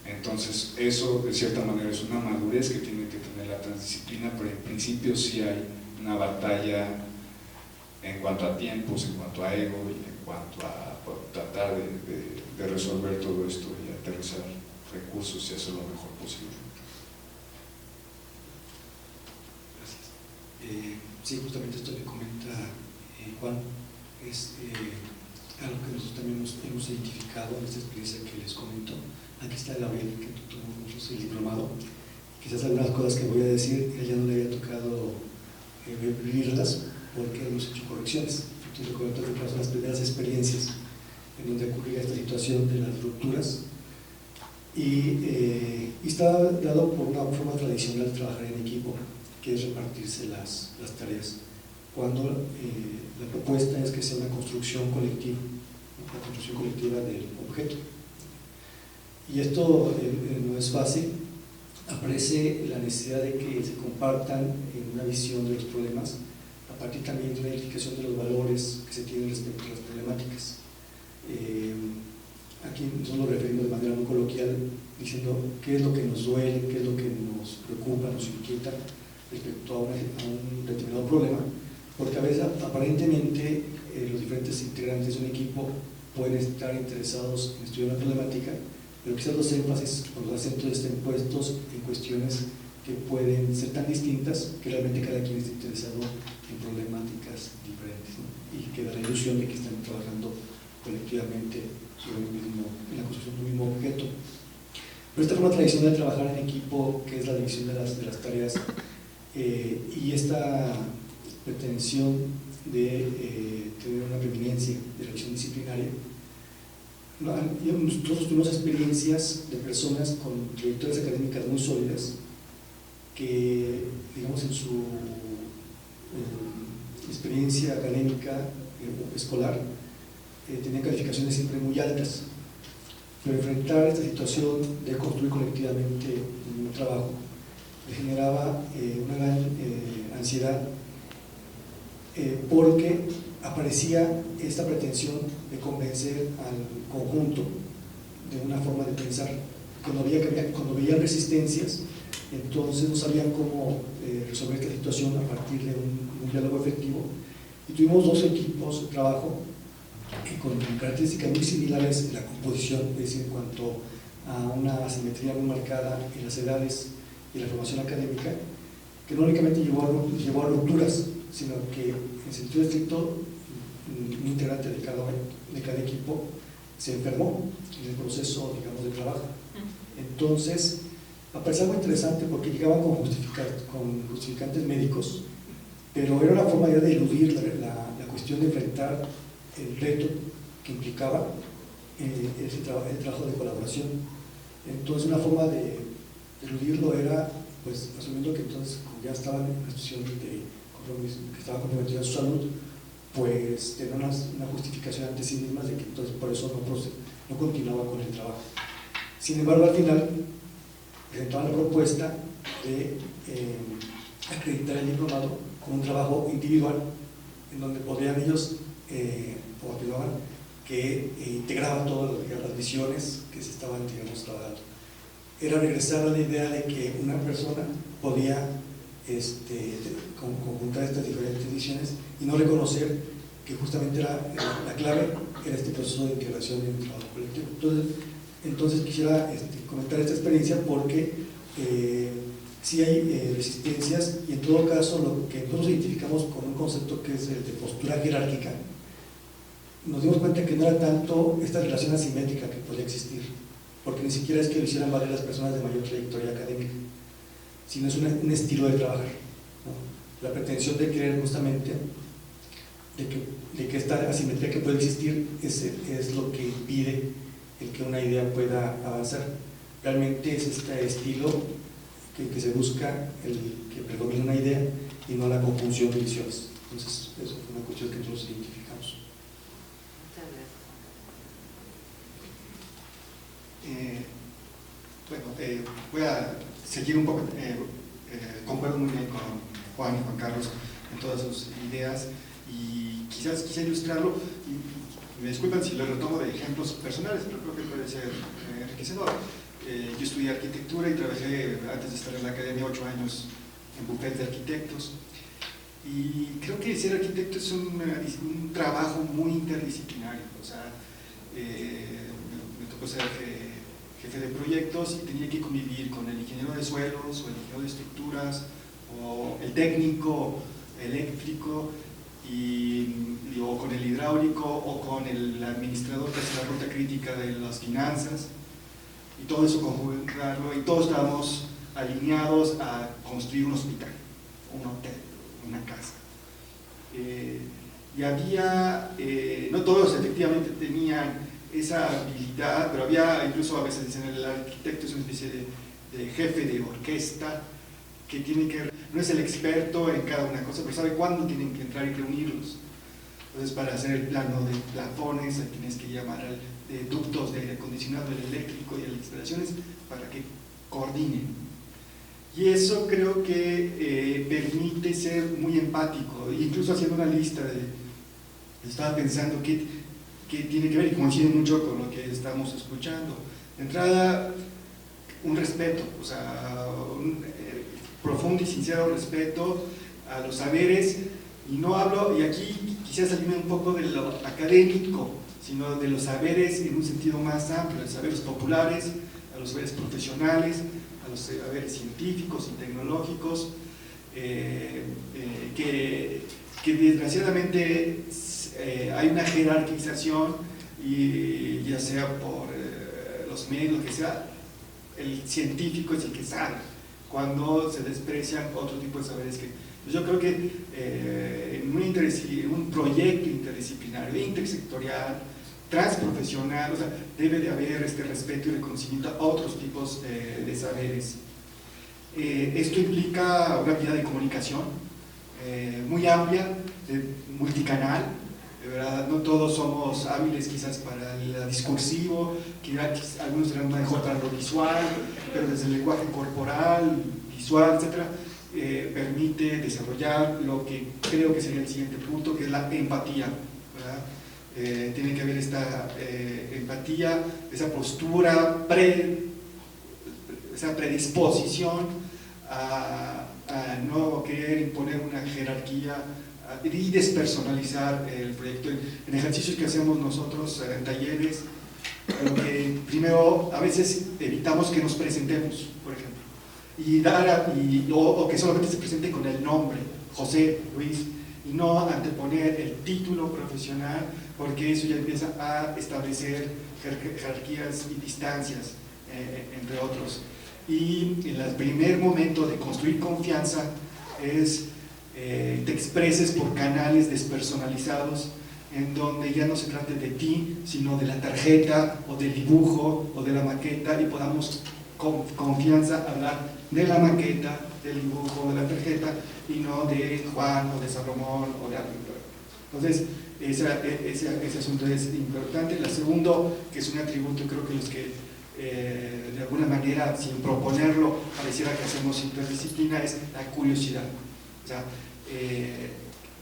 Entonces eso de cierta manera es una madurez que tiene que tener la transdisciplina, pero en principio sí hay una batalla en cuanto a tiempos, en cuanto a ego y en cuanto a tratar de resolver todo esto y aterrizar recursos y hacer lo mejor posible. Gracias. Sí, justamente esto que comenta Juan es algo que nosotros también hemos identificado en esta experiencia que les comento. Aquí está Gabriel, que tuvo nosotros el diplomado. Quizás algunas cosas que voy a decir, a ella no le había tocado vivirlas, porque hemos hecho correcciones. Entonces, lo que me toca son las primeras experiencias. en donde ocurría esta situación de las rupturas, y está dado por una forma tradicional de trabajar en equipo, que es repartirse las tareas, cuando la propuesta es que sea una construcción colectiva del objeto. Y esto no es fácil. Aparece la necesidad de que se compartan en una visión de los problemas, a partir también de una identificación de los valores que se tienen respecto a las problemáticas. Aquí nosotros lo referimos de manera muy coloquial, diciendo qué es lo que nos duele, qué es lo que nos preocupa, nos inquieta respecto a un determinado problema, porque a veces aparentemente los diferentes integrantes de un equipo pueden estar interesados en estudiar una problemática, pero quizás los énfasis o los acentos estén puestos en cuestiones que pueden ser tan distintas que realmente cada quien está interesado en problemáticas diferentes, ¿no? Y que da la ilusión de que están trabajando colectivamente sobre en la construcción de un mismo objeto. Pero esta forma tradicional de trabajar en equipo, que es la división de las tareas, y esta pretensión de tener una preeminencia de la acción disciplinaria, nosotros tuvimos experiencias de personas con trayectorias académicas muy sólidas que, digamos, en su experiencia académica escolar tenían calificaciones siempre muy altas, pero enfrentar esta situación de construir colectivamente un trabajo le generaba una gran ansiedad, porque aparecía esta pretensión de convencer al conjunto de una forma de pensar. Cuando veían resistencias, entonces no sabían cómo resolver esta situación a partir de un diálogo efectivo, y tuvimos dos equipos de trabajo con características muy similares en la composición, es decir, en cuanto a una asimetría muy marcada en las edades y la formación académica, que no únicamente llevó a rupturas, sino que en sentido estricto un integrante de cada equipo se enfermó en el proceso, digamos, de trabajo. Entonces aparecía algo interesante porque llegaban con justificantes médicos, pero era una forma ya de eludir la cuestión de enfrentar el reto que implicaba el trabajo de colaboración. Entonces una forma de eludirlo era, pues, asumiendo que entonces, como ya estaban en una situación de compromiso, que estaban comprometidos a su salud, pues tenían una justificación ante sí mismas de que entonces por eso no continuaba con el trabajo. Sin embargo, al final presentaban la propuesta de acreditar el diplomado con un trabajo individual en donde podrían ellos o afirmaban que integraban todas las visiones que se estaban, digamos, trabajando. Era regresar a la idea de que una persona podía conjuntar estas diferentes visiones y no reconocer que justamente la clave era este proceso de integración en el trabajo colectivo. Entonces quisiera comentar esta experiencia porque sí hay resistencias, y en todo caso lo que nosotros identificamos con un concepto que es el de postura jerárquica, nos dimos cuenta que no era tanto esta relación asimétrica que podía existir, porque ni siquiera es que lo hicieran valer las personas de mayor trayectoria académica, sino es un estilo de trabajar, ¿no? La pretensión de creer justamente de que esta asimetría que puede existir es lo que impide el que una idea pueda avanzar. Realmente es este estilo que se busca, el que predomina una idea y no la conjunción de visiones. Entonces, eso es una cuestión que nosotros identificamos. Voy a seguir un poco, concuerdo muy bien con Juan y Juan Carlos en todas sus ideas, y quizás quise ilustrarlo, y me disculpan si lo retomo de ejemplos personales, pero creo que puede ser enriquecedor. Yo estudié arquitectura y trabajé, antes de estar en la academia, 8 años en bufetes de arquitectos, y creo que ser arquitecto es un trabajo muy interdisciplinario. O sea, me tocó ser jefe de proyectos y tenía que convivir con el ingeniero de suelos, o el ingeniero de estructuras, o el técnico eléctrico, o con el hidráulico, o con el administrador que hace la ruta crítica de las finanzas, y todo eso conjugarlo, y todos estábamos alineados a construir un hospital, un hotel, una casa. y había, no todos efectivamente tenían esa habilidad, pero había, incluso a veces dicen, el arquitecto es una especie de jefe de orquesta, que tiene que, no es el experto en cada una cosa, pero sabe cuándo tienen que entrar y reunirlos. Entonces, para hacer el plano de plafones, tienes que llamar de ductos de aire acondicionado, el eléctrico y las instalaciones para que coordinen. Y eso creo que permite ser muy empático, incluso haciendo una lista estaba pensando que tiene que ver, y coincide mucho con lo que estamos escuchando. De entrada, un respeto, o sea, un profundo y sincero respeto a los saberes, y no hablo, y aquí quisiera salirme un poco de lo académico, sino de los saberes en un sentido más amplio, los saberes populares, a los saberes profesionales, a los saberes científicos y tecnológicos, que desgraciadamente hay una jerarquización, y ya sea por los medios, lo que sea, el científico es el que sabe, cuando se desprecian otro tipo de saberes que... Pues yo creo que en un proyecto interdisciplinario, intersectorial, transprofesional, o sea, debe de haber este respeto y reconocimiento a otros tipos de saberes. Esto implica una habilidad de comunicación muy amplia, multicanal, de verdad, no todos somos hábiles quizás para el discursivo, algunos serán mejor para lo visual, pero desde el lenguaje corporal, visual, etcétera, permite desarrollar lo que creo que sería el siguiente punto, que es la empatía, ¿verdad? Tiene que haber esta empatía, esa postura, esa predisposición a no querer imponer una jerarquía y despersonalizar el proyecto. En ejercicios que hacemos nosotros, en talleres, primero a veces evitamos que nos presentemos, por ejemplo, o que solamente se presente con el nombre, José, Luis, y no anteponer el título profesional, porque eso ya empieza a establecer jerarquías y distancias, entre otros. Y el primer momento de construir confianza es te expreses por canales despersonalizados, en donde ya no se trate de ti, sino de la tarjeta, o del dibujo, o de la maqueta, y podamos con confianza hablar de la maqueta, del dibujo, de la tarjeta, y no de Juan, o de Salomón, o de alguien. Entonces, ese asunto es importante. La segundo, que es un atributo, creo que los que de alguna manera, sin proponerlo, pareciera que hacemos interdisciplina, es la curiosidad. O sea,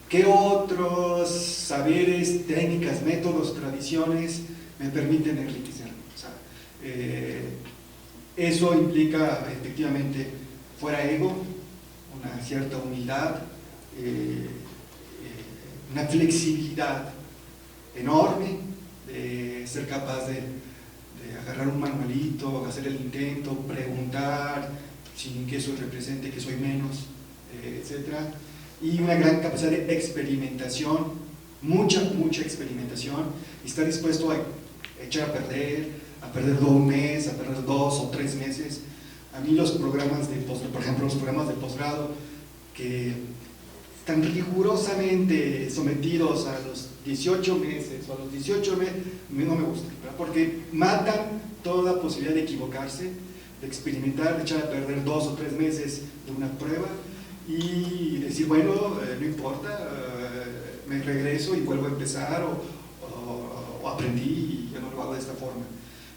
¿qué otros saberes, técnicas, métodos, tradiciones me permiten enriquecerme? O sea, eso implica efectivamente fuera ego, una cierta humildad, una flexibilidad enorme, de ser capaz de agarrar un manualito, hacer el intento, preguntar sin que eso represente que soy menos, etcétera, y una gran capacidad de experimentación, mucha experimentación, y estar dispuesto a echar a perder un mes, a perder 2 o 3 meses. A mí los programas de posgrado, por ejemplo, los programas de posgrado que están rigurosamente sometidos a los 18 meses o a los 18 meses, no me gustan, ¿verdad? Porque matan toda posibilidad de equivocarse, de experimentar, de echar a perder 2 o 3 meses de una prueba y decir, bueno, no importa, me regreso y vuelvo a empezar, o aprendí y ya no lo hago de esta forma.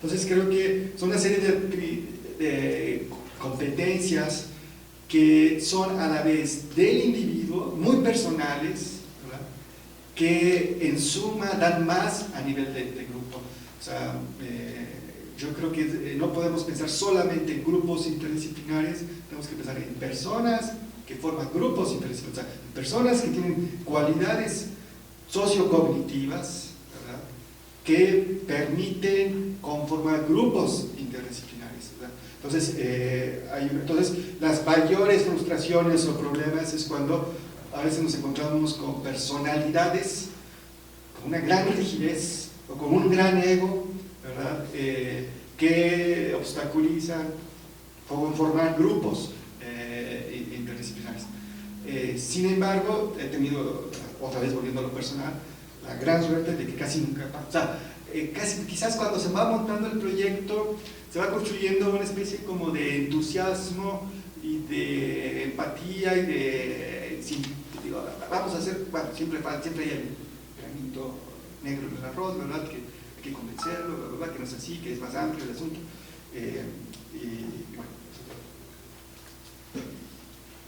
Entonces creo que son una serie de competencias que son a la vez del individuo, muy personales, ¿verdad?, que en suma dan más a nivel de grupo. O sea, yo creo que no podemos pensar solamente en grupos interdisciplinares, tenemos que pensar en personas que forman grupos interdisciplinares, o sea, personas que tienen cualidades sociocognitivas, ¿verdad?, que permiten conformar grupos interdisciplinares, ¿verdad? Entonces, las mayores frustraciones o problemas es cuando a veces nos encontramos con personalidades con una gran rigidez o con un gran ego, ¿verdad?, que obstaculizan formar grupos interdisciplinarios. Sin embargo, he tenido otra vez volviendo a lo personal, la gran suerte de que casi nunca pasa. O sea, quizás cuando se va montando el proyecto, se va construyendo una especie como de entusiasmo y de empatía y de, digo, vamos a hacer, bueno, siempre hay el granito negro en el arroz, ¿verdad? Que hay que convencerlo, ¿verdad? Que no es así, que es más amplio el asunto. Y bueno,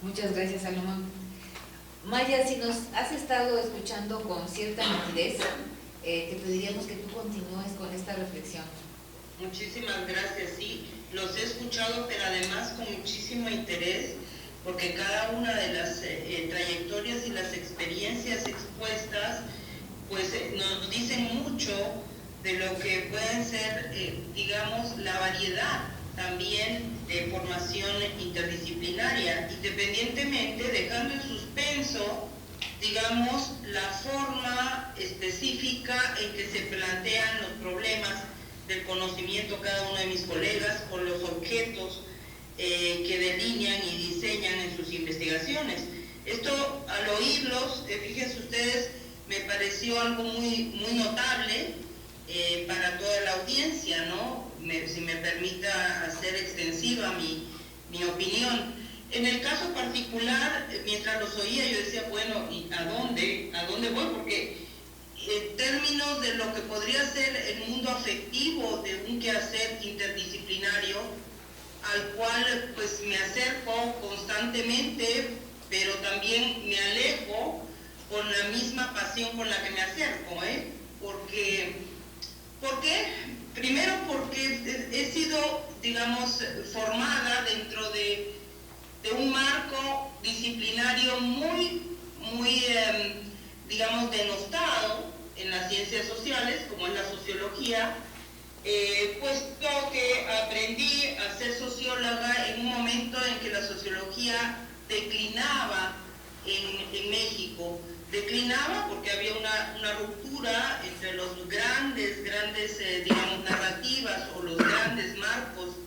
muchas gracias, Salomón. Maya, si nos has estado escuchando con cierta nitidez, te pediríamos que tú continúes con esta reflexión. Muchísimas gracias, sí, los he escuchado, pero además con muchísimo interés, porque cada una de las trayectorias y las experiencias expuestas, pues nos dicen mucho de lo que pueden ser, digamos, la variedad también de formación interdisciplinaria, independientemente, dejando en suspenso, digamos, la forma específica en que se plantean los problemas del conocimiento cada uno de mis colegas, con los objetos que delinean y diseñan en sus investigaciones. Esto, al oírlos, fíjense ustedes, me pareció algo muy notable para toda la audiencia, ¿no? Si me permita hacer extensiva mi opinión. En el caso particular, mientras los oía, yo decía, bueno, ¿y a dónde voy? Porque en términos de lo que podría ser el mundo afectivo de un quehacer interdisciplinario, al cual pues me acerco constantemente, pero también me alejo con la misma pasión con la que me acerco, ¿Por qué? Primero porque he sido, digamos, formada dentro de un marco disciplinario muy, digamos, denostado en las ciencias sociales, como es la sociología, puesto que aprendí a ser socióloga en un momento en que la sociología declinaba en México. Declinaba porque había una ruptura entre los grandes, digamos, narrativas o los grandes marcos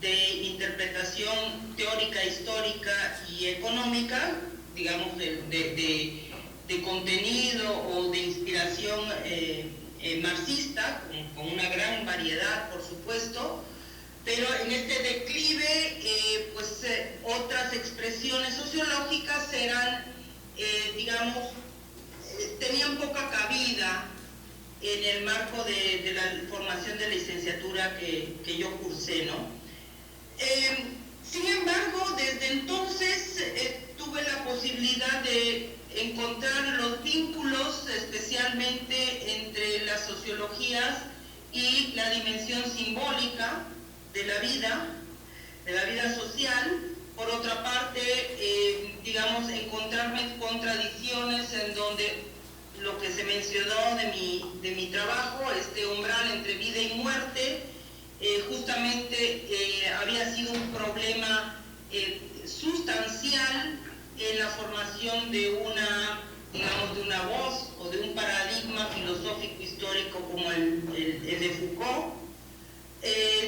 de interpretación teórica, histórica y económica, digamos, de contenido o de inspiración marxista, con una gran variedad, por supuesto, pero en este declive, otras expresiones sociológicas eran, digamos, tenían poca cabida en el marco de la formación de licenciatura que yo cursé, ¿no? Sin embargo, desde entonces tuve la posibilidad de encontrar los vínculos, especialmente entre las sociologías y la dimensión simbólica de la vida social. Por otra parte, digamos, encontrarme contradicciones en donde lo que se mencionó de mi trabajo, este umbral entre vida y muerte, justamente había sido un problema sustancial en la formación de una voz o de un paradigma filosófico histórico como el de Foucault.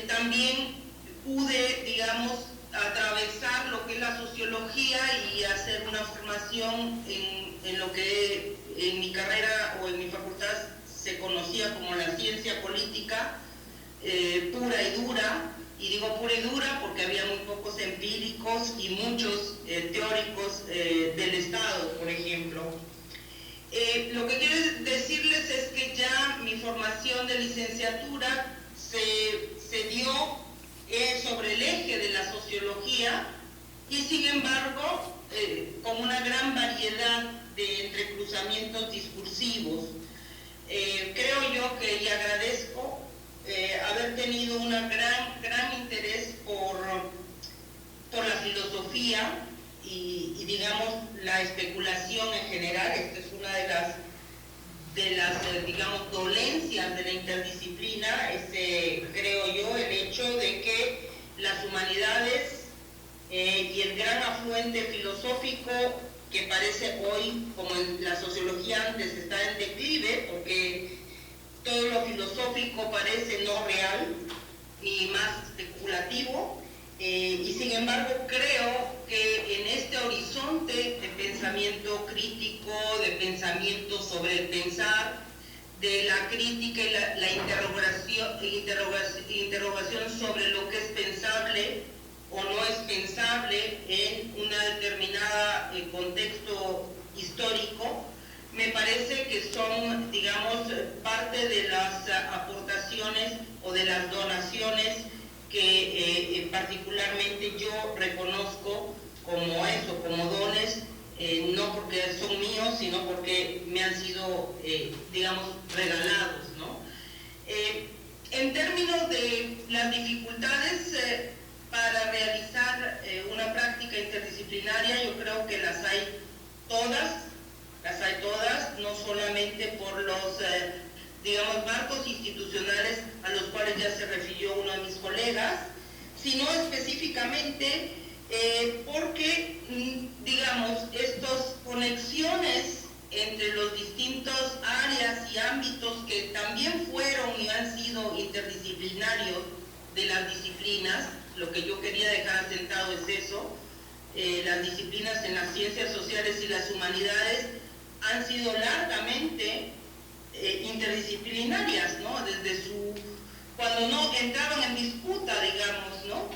También pude, digamos, atravesar lo que es la sociología y hacer una formación en lo que en mi carrera o en mi facultad se conocía como la ciencia política pura y dura. Y digo pura y dura porque había muy pocos empíricos y muchos teóricos del Estado, por ejemplo. Lo que quiero decirles es que ya mi formación de licenciatura se dio sobre el eje de la sociología y sin embargo con una gran variedad de entrecruzamientos discursivos. Creo yo que, y agradezco haber tenido un gran interés por la filosofía y digamos la especulación en general. Esta es una de las digamos dolencias de la interdisciplina, creo yo, el hecho de que las humanidades y el gran afluente filosófico que parece hoy, como en la sociología antes, está en declive, porque todo lo filosófico parece no real ni más especulativo. y sin embargo creo que en este horizonte de pensamiento crítico, de pensamiento sobre el pensar, de la crítica y la interrogación sobre lo que es pensable o no es pensable en un determinado contexto histórico, me parece que son, digamos, parte de las aportaciones o de las donaciones que particularmente yo reconozco como eso, como dones, no porque son míos, sino porque me han sido, digamos, regalados, ¿no? En términos de las dificultades para realizar una práctica interdisciplinaria, yo creo que las hay todas, no solamente por los, digamos, marcos institucionales a los cuales ya se refirió uno de mis colegas, sino específicamente porque, digamos, estas conexiones entre los distintos áreas y ámbitos que también fueron y han sido interdisciplinarios de las disciplinas, lo que yo quería dejar asentado es eso, las disciplinas en las ciencias sociales y las humanidades han sido largamente interdisciplinarias, ¿no? Desde cuando no entraban en disputa, digamos, ¿no?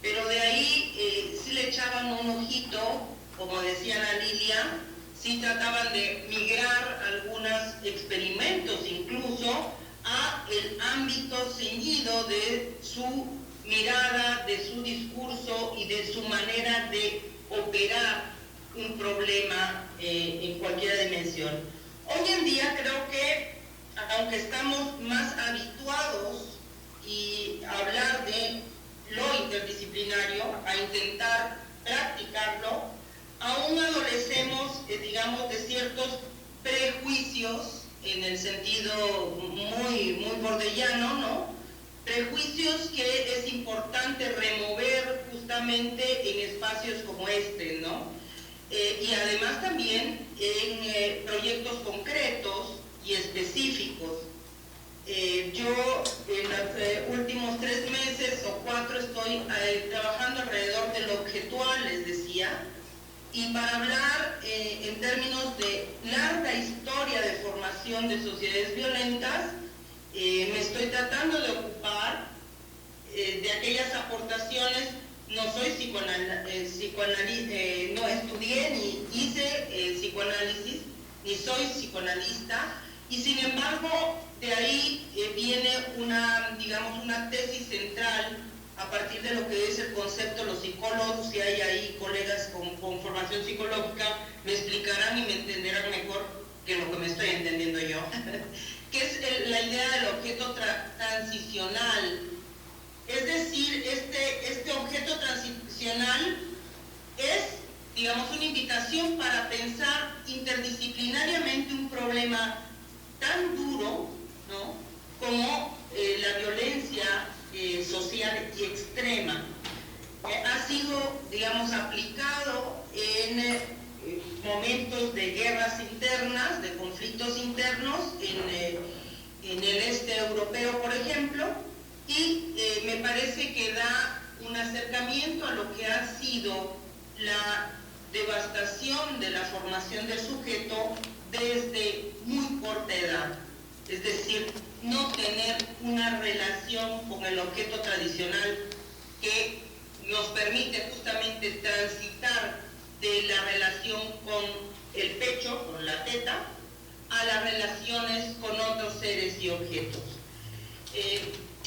Pero de ahí sí le echaban un ojito, como decía Ana Lilia, sí trataban de migrar algunos experimentos incluso a el ámbito ceñido de su mirada, de su discurso y de su manera de operar un problema en cualquier dimensión. Hoy en día creo que, aunque estamos más habituados a hablar de lo interdisciplinario, a intentar practicarlo, aún adolecemos, digamos, de ciertos prejuicios, en el sentido muy bordellano, ¿no? Prejuicios que es importante remover justamente en espacios como este, ¿no? Y además también en proyectos concretos y específicos. Yo en los últimos 3 meses o 4 estoy trabajando alrededor del objetual, les decía, y para hablar en términos de larga historia de formación de sociedades violentas, me estoy tratando de ocupar de aquellas aportaciones. No soy psicoanalista, no estudié ni hice psicoanálisis, ni soy psicoanalista, y sin embargo de ahí viene una tesis central a partir de lo que es el concepto. Los psicólogos, si hay ahí colegas con formación psicológica, me explicarán y me entenderán mejor que lo que me estoy entendiendo yo, que es la idea del objeto transicional. Es decir, este objeto transicional es, digamos, una invitación para pensar interdisciplinariamente un problema tan duro, ¿no?, como la violencia social y extrema. Ha sido, digamos, aplicado en momentos de guerras internas, de conflictos internos, en el este europeo, por ejemplo, y me parece que da un acercamiento a lo que ha sido la devastación de la formación del sujeto desde muy corta edad. Es decir, no tener una relación con el objeto tradicional que nos permite justamente transitar de la relación con el pecho, con la teta, a las relaciones con otros seres y objetos.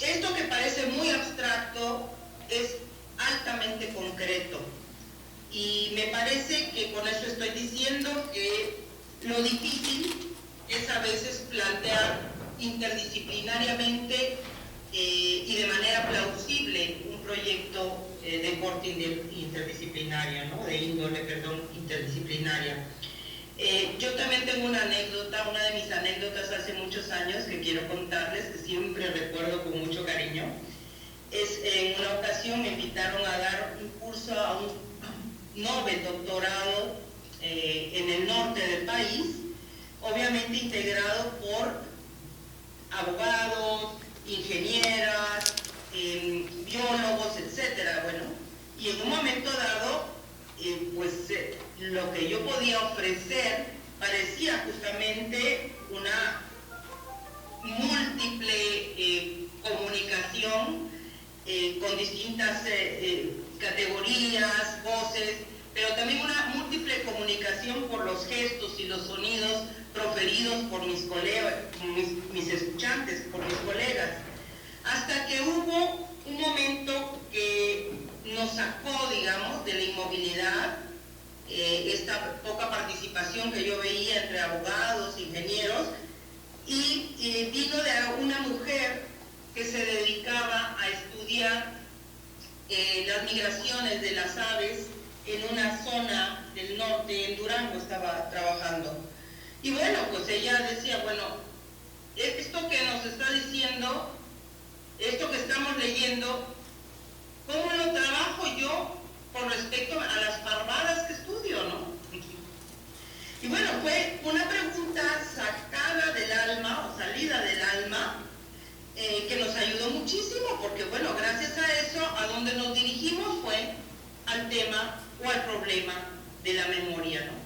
Esto que parece muy abstracto es altamente concreto, y me parece que con eso estoy diciendo que lo difícil es a veces plantear interdisciplinariamente y de manera plausible un proyecto de corte interdisciplinario, ¿no? De índole, interdisciplinaria. Yo también tengo una anécdota, una de mis anécdotas hace muchos años que quiero contarles, que siempre recuerdo con mucho cariño. En una ocasión me invitaron a dar un curso a un Nobel doctorado en el norte del país, obviamente integrado por abogados, ingenieras, biólogos, etcétera. Bueno, y en un momento dado, lo que yo podía ofrecer parecía justamente una múltiple comunicación con distintas categorías, voces, pero también una múltiple comunicación por los gestos y los sonidos proferidos por mis colegas, mis escuchantes, por mis colegas, hasta que hubo un momento que nos sacó, digamos, de la inmovilidad, esta poca participación que yo veía entre abogados, ingenieros, y vino de una mujer que se dedicaba a estudiar las migraciones de las aves en una zona del norte, en Durango estaba trabajando. Y bueno, pues ella decía, bueno, esto que nos está diciendo, esto que estamos leyendo, ¿cómo lo trabajo yo con respecto a las parvadas que estudio, no? Y bueno, fue una pregunta sacada del alma, o salida del alma, que nos ayudó muchísimo, porque bueno, gracias a eso, a donde nos dirigimos fue al tema o al problema de la memoria, ¿no?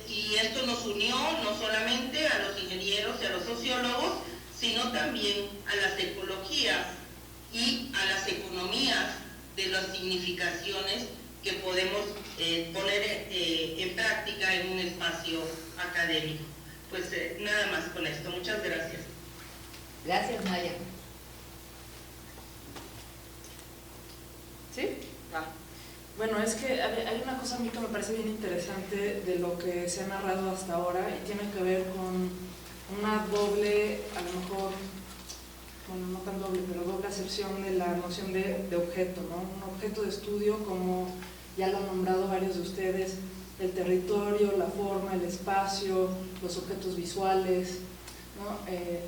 Y esto nos unió no solamente a los ingenieros y a los sociólogos, sino también a las ecologías y a las economías de las significaciones que podemos poner en práctica en un espacio académico. Pues nada más con esto. Muchas gracias. Gracias, Maya. ¿Sí? Bueno, es que hay una cosa a mí que me parece bien interesante de lo que se ha narrado hasta ahora y tiene que ver con una doble, a lo mejor, bueno, no tan doble, pero doble acepción de la noción de objeto, ¿no? Un objeto de estudio, como ya lo han nombrado varios de ustedes, el territorio, la forma, el espacio, los objetos visuales, ¿no?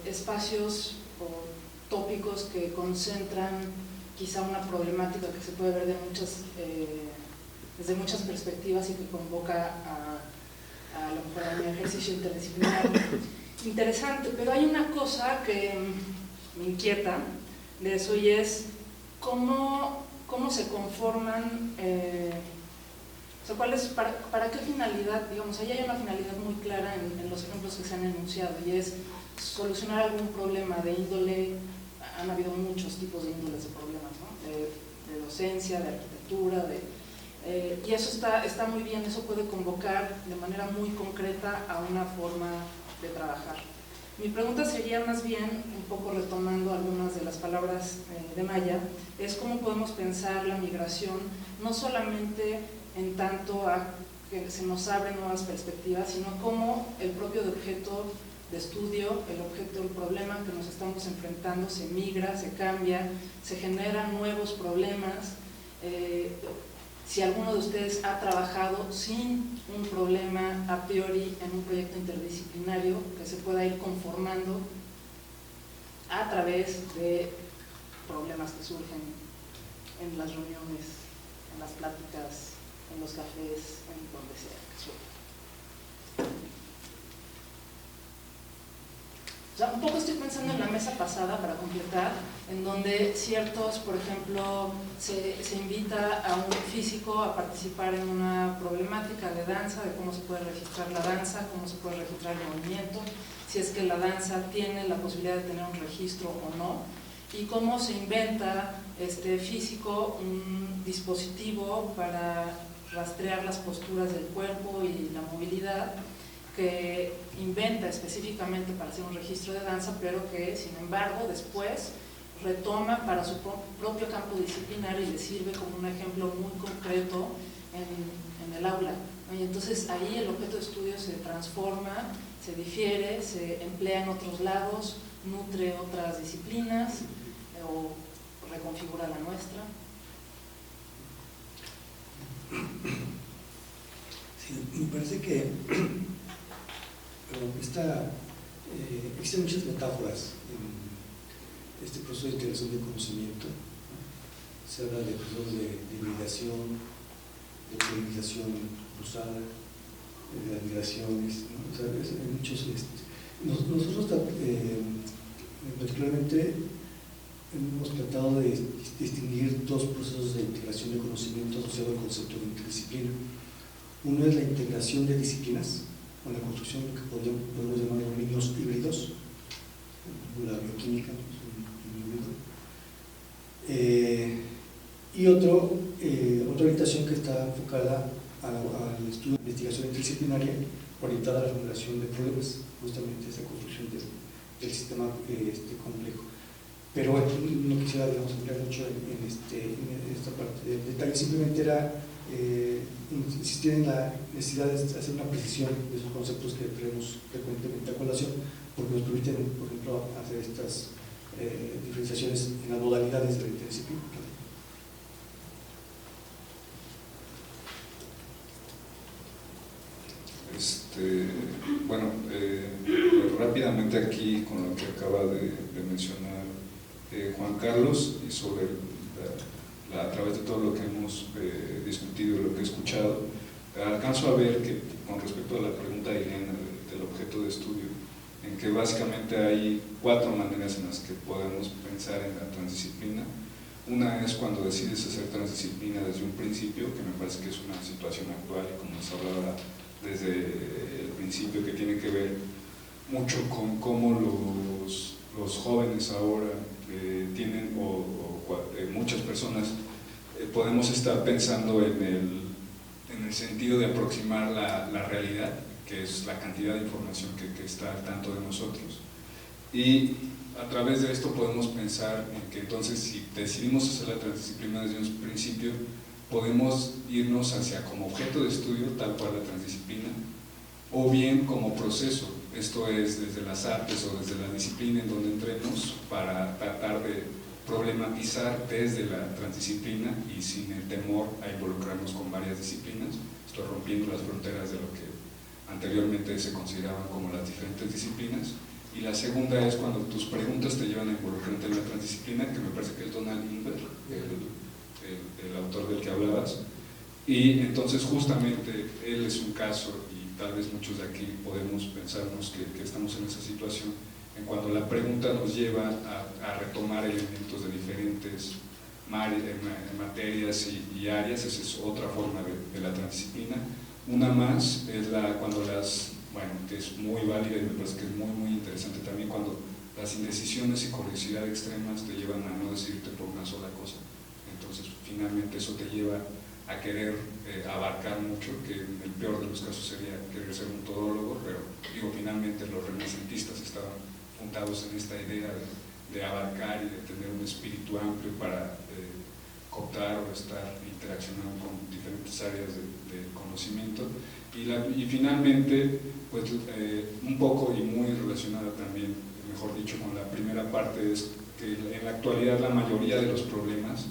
Espacios o tópicos que concentran quizá una problemática que se puede ver desde muchas perspectivas y que convoca a lo mejor a un ejercicio interdisciplinario interesante. Pero hay una cosa que me inquieta de eso, y es cómo se conforman, o sea, para qué finalidad, digamos, ahí hay una finalidad muy clara en los ejemplos que se han enunciado, y es solucionar algún problema de índole. Han habido muchos tipos de índoles de problemas, ¿no? De docencia, de arquitectura, y eso está muy bien, eso puede convocar de manera muy concreta a una forma de trabajar. Mi pregunta sería más bien, un poco retomando algunas de las palabras de Maya, es cómo podemos pensar la migración, no solamente en tanto a que se nos abren nuevas perspectivas, sino cómo el propio objeto de estudio, el objeto del problema que nos estamos enfrentando se migra, se cambia, se generan nuevos problemas. Si alguno de ustedes ha trabajado sin un problema a priori en un proyecto interdisciplinario que se pueda ir conformando a través de problemas que surgen en las reuniones, en las pláticas, en los cafés, en donde sea que surja. O sea, un poco estoy pensando en la mesa pasada para completar, en donde ciertos, por ejemplo, se invita a un físico a participar en una problemática de danza, de cómo se puede registrar la danza, cómo se puede registrar el movimiento, si es que la danza tiene la posibilidad de tener un registro o no, y cómo se inventa este físico un dispositivo para rastrear las posturas del cuerpo y la movilidad, que inventa específicamente para hacer un registro de danza, pero que sin embargo después retoma para su propio campo disciplinario y le sirve como un ejemplo muy concreto en el aula, ¿no? Y entonces ahí el objeto de estudio se transforma, se difiere, se emplea en otros lados, nutre otras disciplinas o reconfigura la nuestra. Sí, me parece que existen muchas metáforas en este proceso de integración de conocimiento, ¿no? Se habla de procesos de hibridación, de polinización cruzada, de las migraciones, ¿no? O sea, hay muchos. Nosotros particularmente hemos tratado de distinguir dos procesos de integración de conocimiento asociado al concepto de interdisciplina. Uno es la integración de disciplinas, con la construcción de lo que podemos llamar dominios híbridos, la bioquímica, un híbrido. Y otra orientación que está enfocada al estudio de investigación interdisciplinaria, orientada a la formulación de problemas, justamente esa construcción del sistema complejo. Pero bueno, no quisiera entrar mucho en esta parte del detalle, simplemente era insistir en la necesidad de hacer una precisión de esos conceptos que traemos frecuentemente a colación, porque nos permiten, por ejemplo, hacer estas diferenciaciones en las modalidades de la interdisciplina. Bueno, rápidamente aquí con lo que acaba de mencionar Juan Carlos, y sobre a través de todo lo que hemos discutido y lo que he escuchado, alcanzo a ver que con respecto a la pregunta de Ileana del objeto de estudio, en que básicamente hay 4 maneras en las que podemos pensar en la transdisciplina. Una es cuando decides hacer transdisciplina desde un principio, que me parece que es una situación actual, y como se hablaba desde el principio, que tiene que ver mucho con cómo los jóvenes ahora tienen, muchas personas podemos estar pensando en el sentido de aproximar la realidad, que es la cantidad de información que está al tanto de nosotros, y a través de esto podemos pensar en que entonces, si decidimos hacer la transdisciplina desde un principio, podemos irnos hacia como objeto de estudio tal cual la transdisciplina, o bien como proceso, esto es desde las artes o desde la disciplina en donde entremos, para tratar de problematizar desde la transdisciplina y sin el temor a involucrarnos con varias disciplinas, estoy rompiendo las fronteras de lo que anteriormente se consideraban como las diferentes disciplinas. Y la segunda es cuando tus preguntas te llevan a involucrarte en la transdisciplina, que me parece que es Donald Ingber, el autor del que hablabas, y entonces justamente él es un caso, y tal vez muchos de aquí podemos pensarnos que estamos en esa situación, en cuando la pregunta nos lleva a retomar elementos de diferentes materias y áreas. Esa es otra forma de la transdisciplina. Una más es cuando que es muy válida y me parece que es muy, muy interesante también, cuando las indecisiones y curiosidad extremas te llevan a no decidirte por una sola cosa. Entonces, finalmente eso te lleva a querer abarcar mucho, que en el peor de los casos sería querer ser un todólogo, pero finalmente los renacentistas estaban fundados en esta idea de abarcar y de tener un espíritu amplio para cooptar o estar interaccionando con diferentes áreas de conocimiento. Y finalmente, pues un poco y muy relacionada también, mejor dicho, con la primera parte, es que en la actualidad la mayoría de los problemas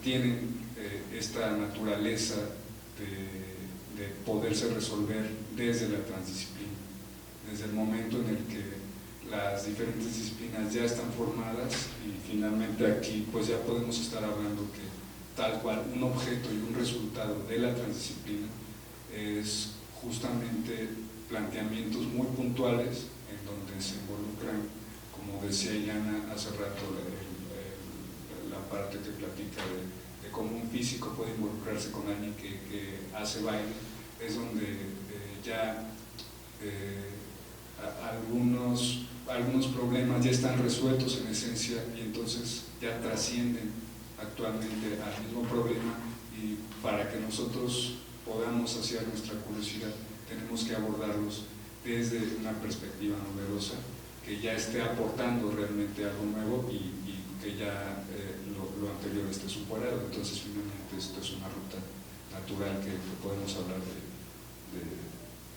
tienen esta naturaleza de poderse resolver desde la transdisciplina, desde el momento en el que las diferentes disciplinas ya están formadas, y finalmente aquí pues ya podemos estar hablando que tal cual un objeto y un resultado de la transdisciplina es justamente planteamientos muy puntuales en donde se involucran, como decía Ileana hace rato, la parte que platica de cómo un físico puede involucrarse con alguien que hace baile, es donde ya algunos problemas ya están resueltos en esencia, y entonces ya trascienden actualmente al mismo problema, y para que nosotros podamos saciar nuestra curiosidad tenemos que abordarlos desde una perspectiva novedosa, que ya esté aportando realmente algo nuevo y que ya lo anterior esté superado. Entonces finalmente esto es una ruta natural que podemos hablar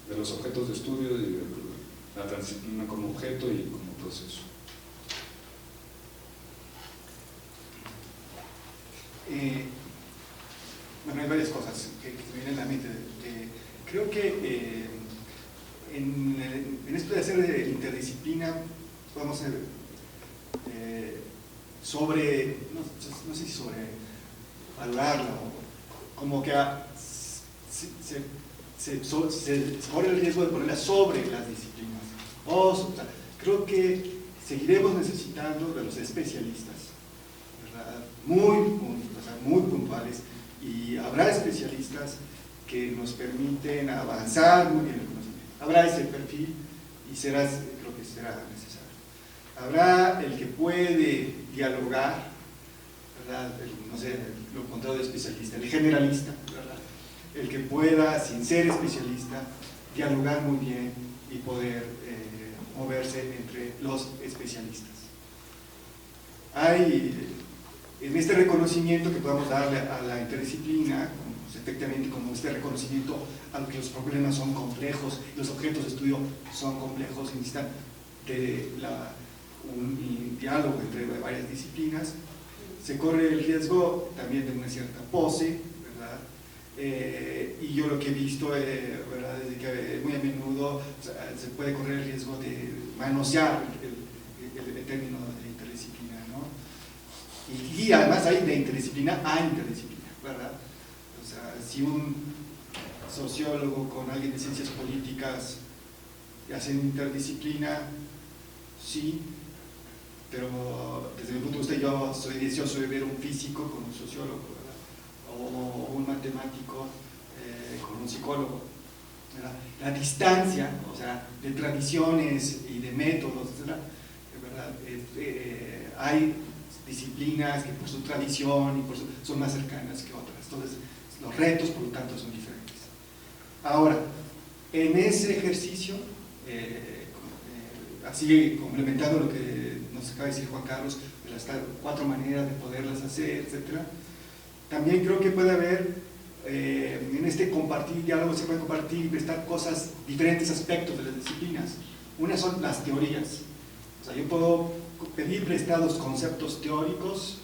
de los objetos de estudio, de la transdisciplina como objeto y como proceso. Bueno, hay varias cosas que me vienen a la mente. Creo que en esto de hacer interdisciplina, vamos a no sé si sobre valorarlo, como que se corre el riesgo de ponerla sobre las disciplinas. Creo que seguiremos necesitando de los especialistas, ¿verdad? Muy puntuales, y habrá especialistas que nos permiten avanzar muy bien en el conocimiento. Habrá ese perfil y creo que será necesario. Habrá el que puede dialogar, ¿verdad? No sé, lo contrario de especialista, el generalista, ¿verdad? El que pueda, sin ser especialista, dialogar muy bien y poder moverse entre los especialistas. Hay en este reconocimiento que podamos darle a la interdisciplina, efectivamente como este reconocimiento a que los problemas son complejos, los objetos de estudio son complejos y necesitan de un diálogo entre varias disciplinas, se corre el riesgo también de una cierta pose, ¿verdad? Y yo lo que he visto, ¿verdad?, es que muy a menudo se puede correr el riesgo de manosear el término de interdisciplina, ¿no? Y además hay de interdisciplina a interdisciplina, ¿verdad? O sea, si un sociólogo con alguien de ciencias políticas hacen interdisciplina, sí, pero desde mi punto de vista yo soy deseoso de ver un físico con un sociólogo, ¿verdad? O un matemático con un psicólogo, ¿verdad? La distancia, o sea, de tradiciones y de métodos, ¿verdad? Hay disciplinas que por su tradición y son más cercanas que otras, entonces los retos por lo tanto son diferentes. Ahora, en ese ejercicio, así complementando lo que nos acaba de decir Juan Carlos, de las 4 maneras de poderlas hacer, etc., también creo que puede haber, en este compartir diálogo se pueden compartir y prestar cosas, diferentes aspectos de las disciplinas. Una son las teorías, o sea, yo puedo pedir prestados conceptos teóricos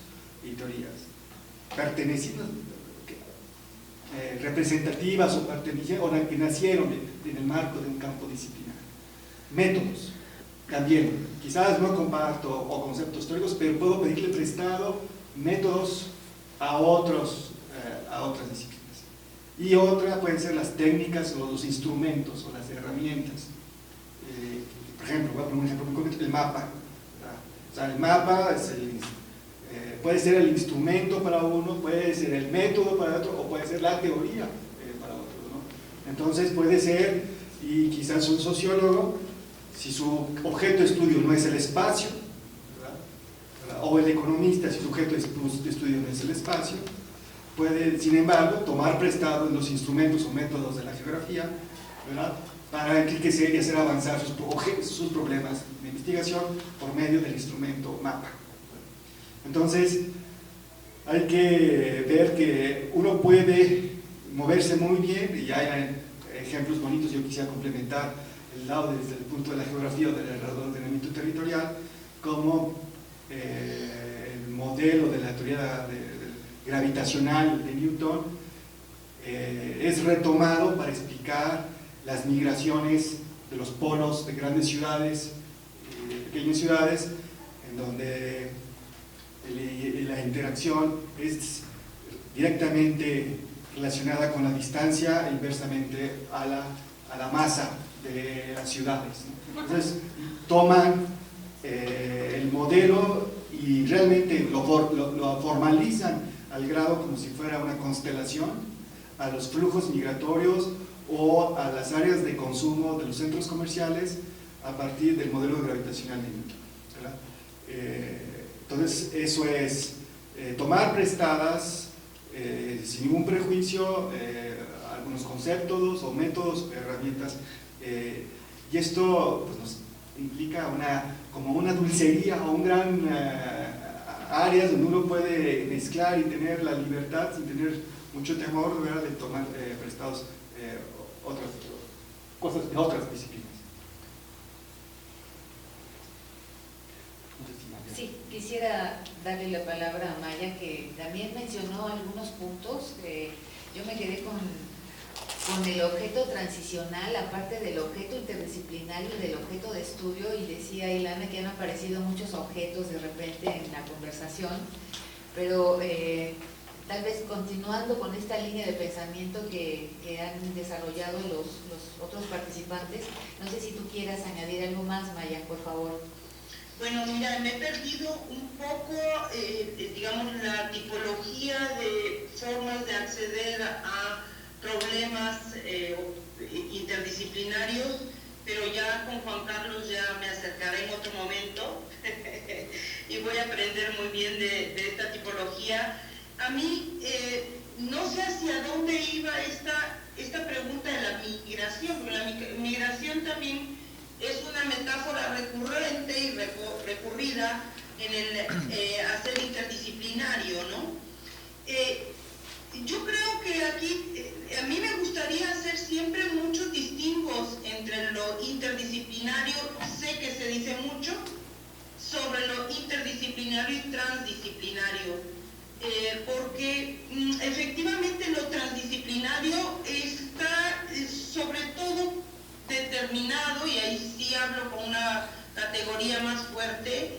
y teorías pertenecientes, representativas o que nacieron en el marco de un campo disciplinar. Métodos, también, quizás no comparto o conceptos teóricos, pero puedo pedirle prestado métodos a otras disciplinas. Y otra pueden ser las técnicas o los instrumentos o las herramientas. Por ejemplo, voy a poner un ejemplo muy concreto, el mapa. O sea, el mapa puede ser el instrumento para uno, puede ser el método para otro, o puede ser la teoría para otro, ¿no? Entonces puede ser, y quizás un sociólogo, si su objeto de estudio no es el espacio, ¿verdad? O el economista, si su objeto de estudio no es el espacio, puede, sin embargo, tomar prestado en los instrumentos o métodos de la geografía, ¿verdad?, para enriquecer y hacer avanzar sus problemas de investigación por medio del instrumento mapa. Entonces, hay que ver que uno puede moverse muy bien, y hay ejemplos bonitos. Yo quisiera complementar el lado desde el punto de la geografía o del ordenamiento territorial, como el modelo de la teoría gravitacional de Newton es retomado para explicar las migraciones de los polos de grandes ciudades y de pequeñas ciudades, en donde la interacción es directamente relacionada con la distancia e inversamente a la masa de las ciudades, ¿no? Entonces toman el modelo y realmente lo formalizan al grado como si fuera una constelación a los flujos migratorios o a las áreas de consumo de los centros comerciales a partir del modelo gravitacional de Newton, ¿verdad? Entonces eso es tomar prestadas sin ningún prejuicio algunos conceptos o métodos, herramientas, y esto pues, nos implica como una dulcería o un gran áreas donde uno puede mezclar y tener la libertad sin tener mucho temor, ¿verdad?, de tomar prestados otras cosas de otras disciplinas. Sí, quisiera darle la palabra a Maya, que también mencionó algunos puntos. Yo me quedé con el objeto transicional, aparte del objeto interdisciplinario y del objeto de estudio, y decía Ilana que han aparecido muchos objetos de repente en la conversación, pero tal vez continuando con esta línea de pensamiento que han desarrollado los otros participantes, no sé si tú quieras añadir algo más, Maya, por favor. Bueno, mira, me he perdido un poco, digamos, la tipología de formas de acceder a problemas interdisciplinarios, pero ya con Juan Carlos ya me acercaré en otro momento y voy a aprender muy bien de esta tipología. A mí no sé hacia dónde iba esta pregunta de la migración, porque la migración también es una metáfora recurrente y recurrida en el hacer interdisciplinario, ¿no? Yo creo que aquí, a mí me gustaría hacer siempre muchos distingos entre lo interdisciplinario, sé que se dice mucho, sobre lo interdisciplinario y transdisciplinario. Porque efectivamente lo transdisciplinario está sobre todo determinado, y ahí sí hablo con una categoría más fuerte,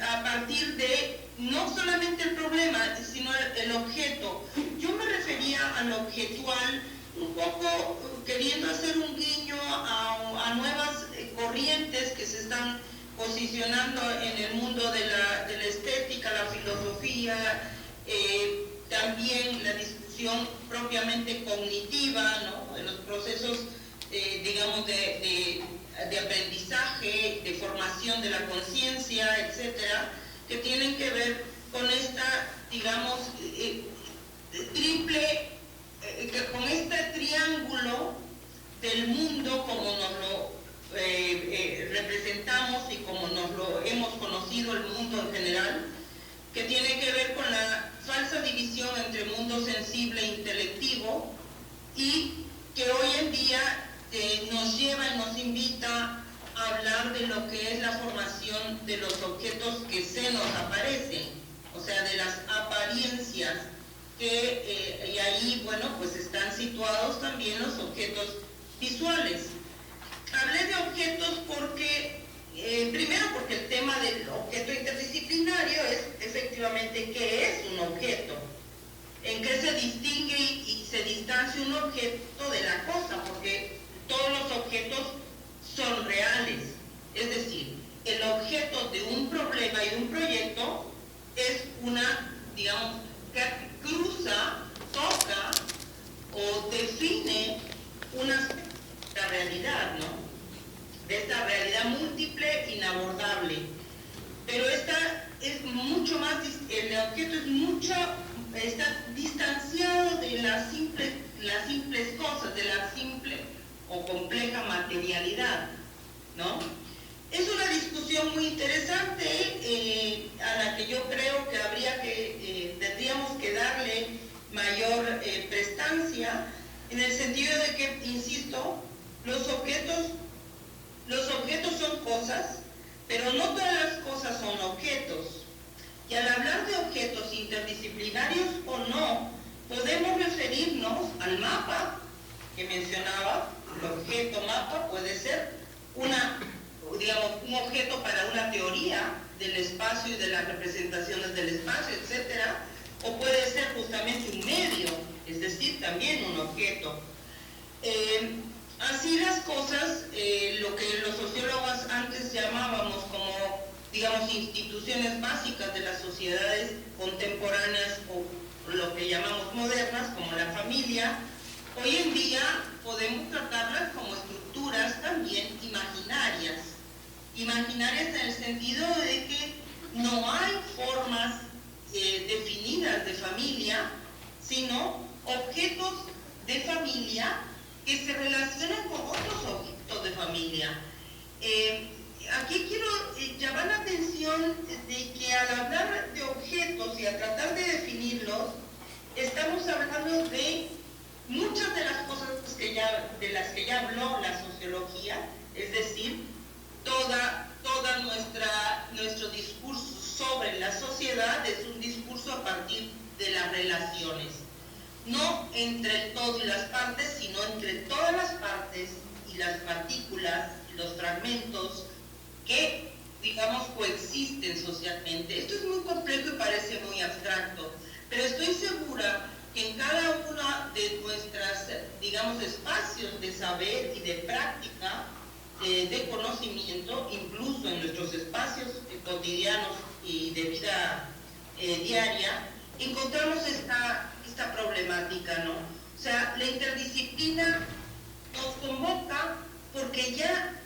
a partir de no solamente el problema, sino el objeto. Yo me refería a lo objetual, un poco queriendo hacer un guiño a nuevas corrientes que se están posicionando en el mundo de la estética, la filosofía, también la discusión propiamente cognitiva, ¿no? De los procesos, digamos, de aprendizaje, de formación de la conciencia, etcétera, que tienen que ver con esta, digamos, con este triángulo del mundo como nos lo representamos y como nos lo hemos conocido el mundo en general, que tiene que ver con la falsa división entre mundo sensible e intelectivo, y que hoy en día nos lleva y nos invita a hablar de lo que es la formación de los objetos que se nos aparecen, o sea, de las apariencias, que y ahí, bueno, pues están situados también los objetos visuales. Hablé de objetos porque, primero porque el tema del objeto interdisciplinario es efectivamente qué es un objeto, en qué se distingue y se distancia un objeto de la cosa, porque todos los objetos son reales. Es decir, el objeto de un problema y de un proyecto es una, digamos, que cruza, toca o define una realidad, ¿no? De esta realidad múltiple, inabordable. Pero esta es mucho más, el objeto es mucho, está distanciado de las simples cosas, de la simple o compleja materialidad, ¿no? Es una discusión muy interesante a la que yo creo que tendríamos que darle mayor prestancia, en el sentido de que, insisto, los objetos son cosas, pero no todas las cosas son objetos. Y al hablar de objetos interdisciplinarios o no, podemos referirnos al mapa que mencionaba. El objeto mapa puede ser un objeto para una teoría del espacio y de las representaciones del espacio, etcétera, o puede ser justamente un medio, es decir, también un objeto. Así las cosas, lo que los sociólogos antes llamábamos como, digamos, instituciones básicas de las sociedades contemporáneas o lo que llamamos modernas, como la familia, hoy en día podemos tratarlas como estructuras también imaginarias. Imaginarias en el sentido de que no hay formas definidas de familia, sino objetos de familia que se relacionan con otros objetos de familia. Aquí quiero llamar la atención de que al hablar de objetos y a tratar de definirlos, estamos hablando de muchas de las cosas de las que ya habló la sociología, es decir, toda nuestro discurso sobre la sociedad es un discurso a partir de las relaciones. No entre el todo y las partes, sino entre todas las partes y las partículas, los fragmentos que, digamos, coexisten socialmente. Esto es muy complejo y parece muy abstracto, pero estoy segura que en cada uno de nuestros, digamos, espacios de saber y de práctica, de conocimiento, incluso en nuestros espacios cotidianos y de vida diaria, encontramos esta problemática, ¿no? O sea, la interdisciplina nos convoca porque ya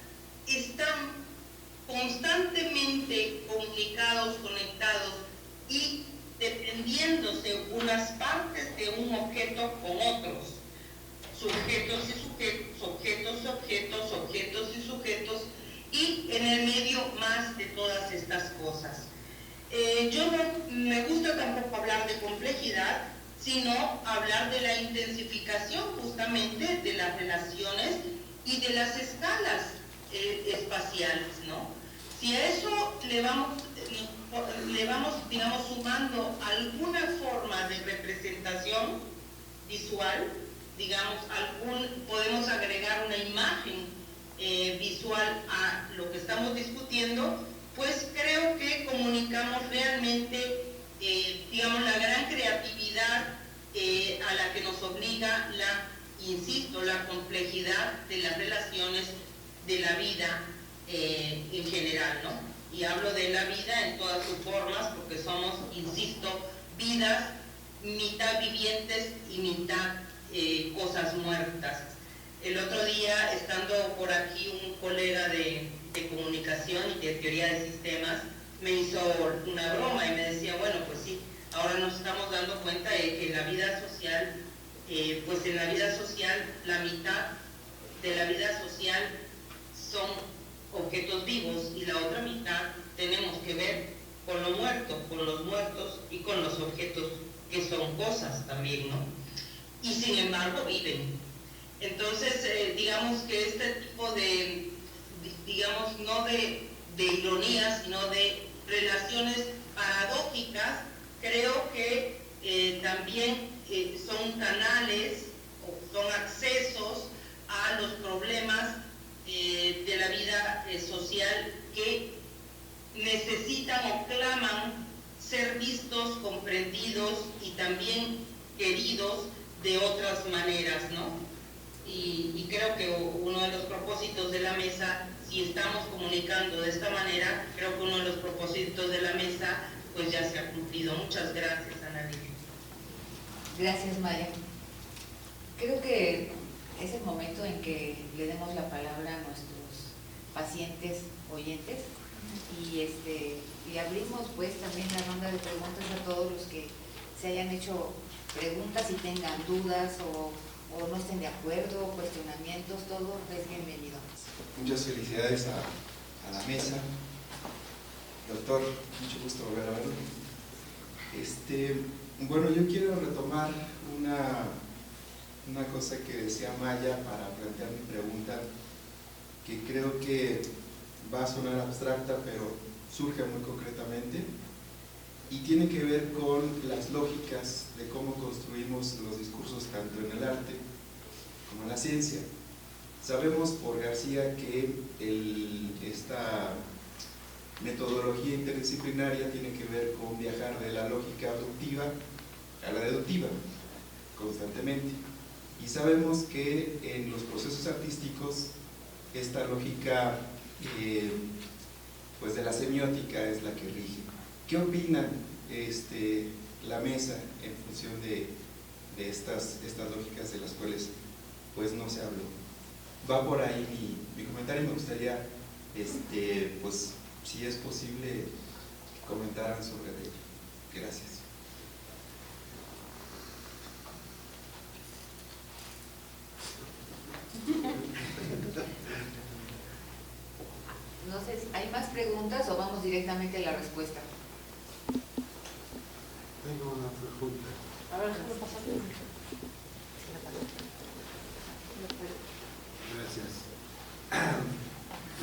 están constantemente comunicados, conectados y dependiéndose unas partes de un objeto con otros, sujetos y sujetos, objetos y objetos, objetos y sujetos, y en el medio más de todas estas cosas. Yo no me gusta tampoco hablar de complejidad, sino hablar de la intensificación justamente de las relaciones y de las escalas espaciales, ¿no? Si a eso le vamos, digamos, sumando alguna forma de representación visual, digamos, podemos agregar una imagen visual a lo que estamos discutiendo, pues creo que comunicamos realmente, digamos, la gran creatividad a la que nos obliga insisto, la complejidad de las relaciones de la vida en general, ¿no? Y hablo de la vida en todas sus formas porque somos, insisto, vidas mitad vivientes y mitad cosas muertas. El otro día, estando por aquí, un colega de comunicación y de teoría de sistemas me hizo una broma y me decía, bueno, pues sí, ahora nos estamos dando cuenta de que la vida social, pues en la vida social, la mitad de la vida social son objetos vivos y la otra mitad tenemos que ver con lo muerto, con los muertos y con los objetos que son cosas también, ¿no? Y sin embargo viven. Entonces, digamos que este tipo de digamos, no de ironía, sino de relaciones paradójicas, creo que también son canales o son accesos a los problemas de la vida social que necesitan o claman ser vistos, comprendidos y también queridos de otras maneras, ¿no? Y creo que uno de los propósitos de la mesa, si estamos comunicando de esta manera, creo que uno de los propósitos de la mesa pues ya se ha cumplido. Muchas gracias, Ana Lidia. Gracias, Maya. Creo que es el momento en que le demos la palabra a nuestros pacientes oyentes y abrimos pues también la ronda de preguntas a todos los que se hayan hecho preguntas y tengan dudas o no estén de acuerdo, cuestionamientos, todo es bienvenido. Muchas felicidades a la mesa. Doctor, mucho gusto volver a verlo. Bueno, yo quiero retomar una cosa que decía Maya para plantear mi pregunta, que creo que va a sonar abstracta, pero surge muy concretamente, y tiene que ver con las lógicas de cómo construimos los discursos tanto en el arte como en la ciencia. Sabemos por García que esta metodología interdisciplinaria tiene que ver con viajar de la lógica abductiva a la deductiva constantemente, y sabemos que en los procesos artísticos esta lógica pues de la semiótica es la que rige. ¿Qué opinan la mesa en función de estas lógicas de las cuales pues no se habló? Va por ahí mi comentario, y me gustaría pues si es posible que comentaran sobre ello. Gracias. No sé, ¿hay más preguntas o vamos directamente a la respuesta? Tengo una pregunta. A ver, déjame pasarte. Gracias.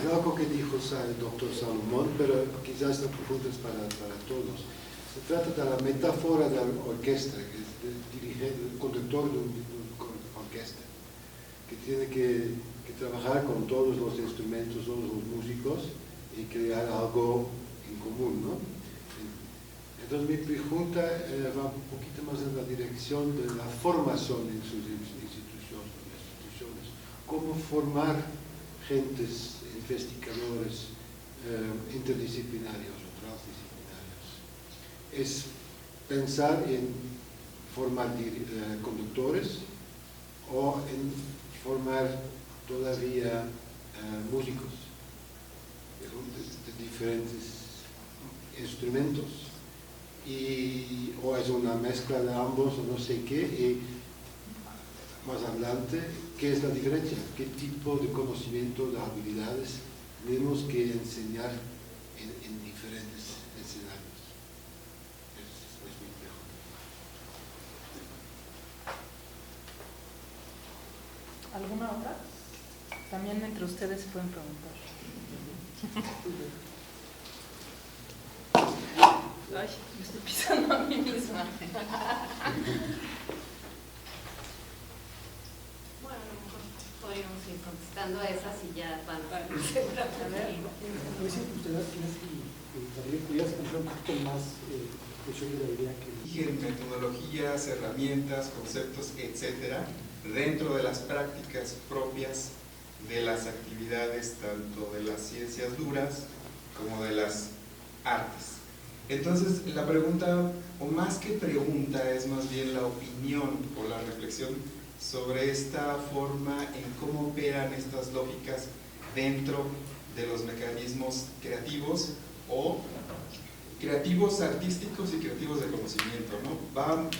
Es algo que dijo el doctor Salomón, pero quizás esta pregunta es para todos. Se trata de la metáfora de la orquesta, que es el conductor de una orquesta, que tiene que trabajar con todos los instrumentos, todos los músicos, y crear algo en común, ¿no? Entonces mi pregunta va un poquito más en la dirección de la formación en sus instituciones. ¿Cómo formar gentes investigadores interdisciplinarios o transdisciplinarios. Es pensar en formar conductores o en formar todavía músicos de diferentes instrumentos, o es una mezcla de ambos o no sé qué, y más adelante, ¿qué es la diferencia? ¿Qué tipo de conocimiento, de habilidades tenemos que enseñar en diferentes escenarios? Es mi pregunta. ¿Alguna otra? También entre ustedes pueden preguntar. Ay, me estoy pisando a mí misma. Bueno, a lo mejor podríamos ir contestando a esas y ya van a ver. A ver, si ustedes también pudieras entrar un poquito más de la idea que metodologías, herramientas, conceptos, etcétera, dentro de las prácticas propias de las actividades tanto de las ciencias duras como de las artes. Entonces, la pregunta, o más que pregunta, es más bien la opinión o la reflexión sobre esta forma en cómo operan estas lógicas dentro de los mecanismos creativos o creativos artísticos y creativos de conocimiento, ¿no?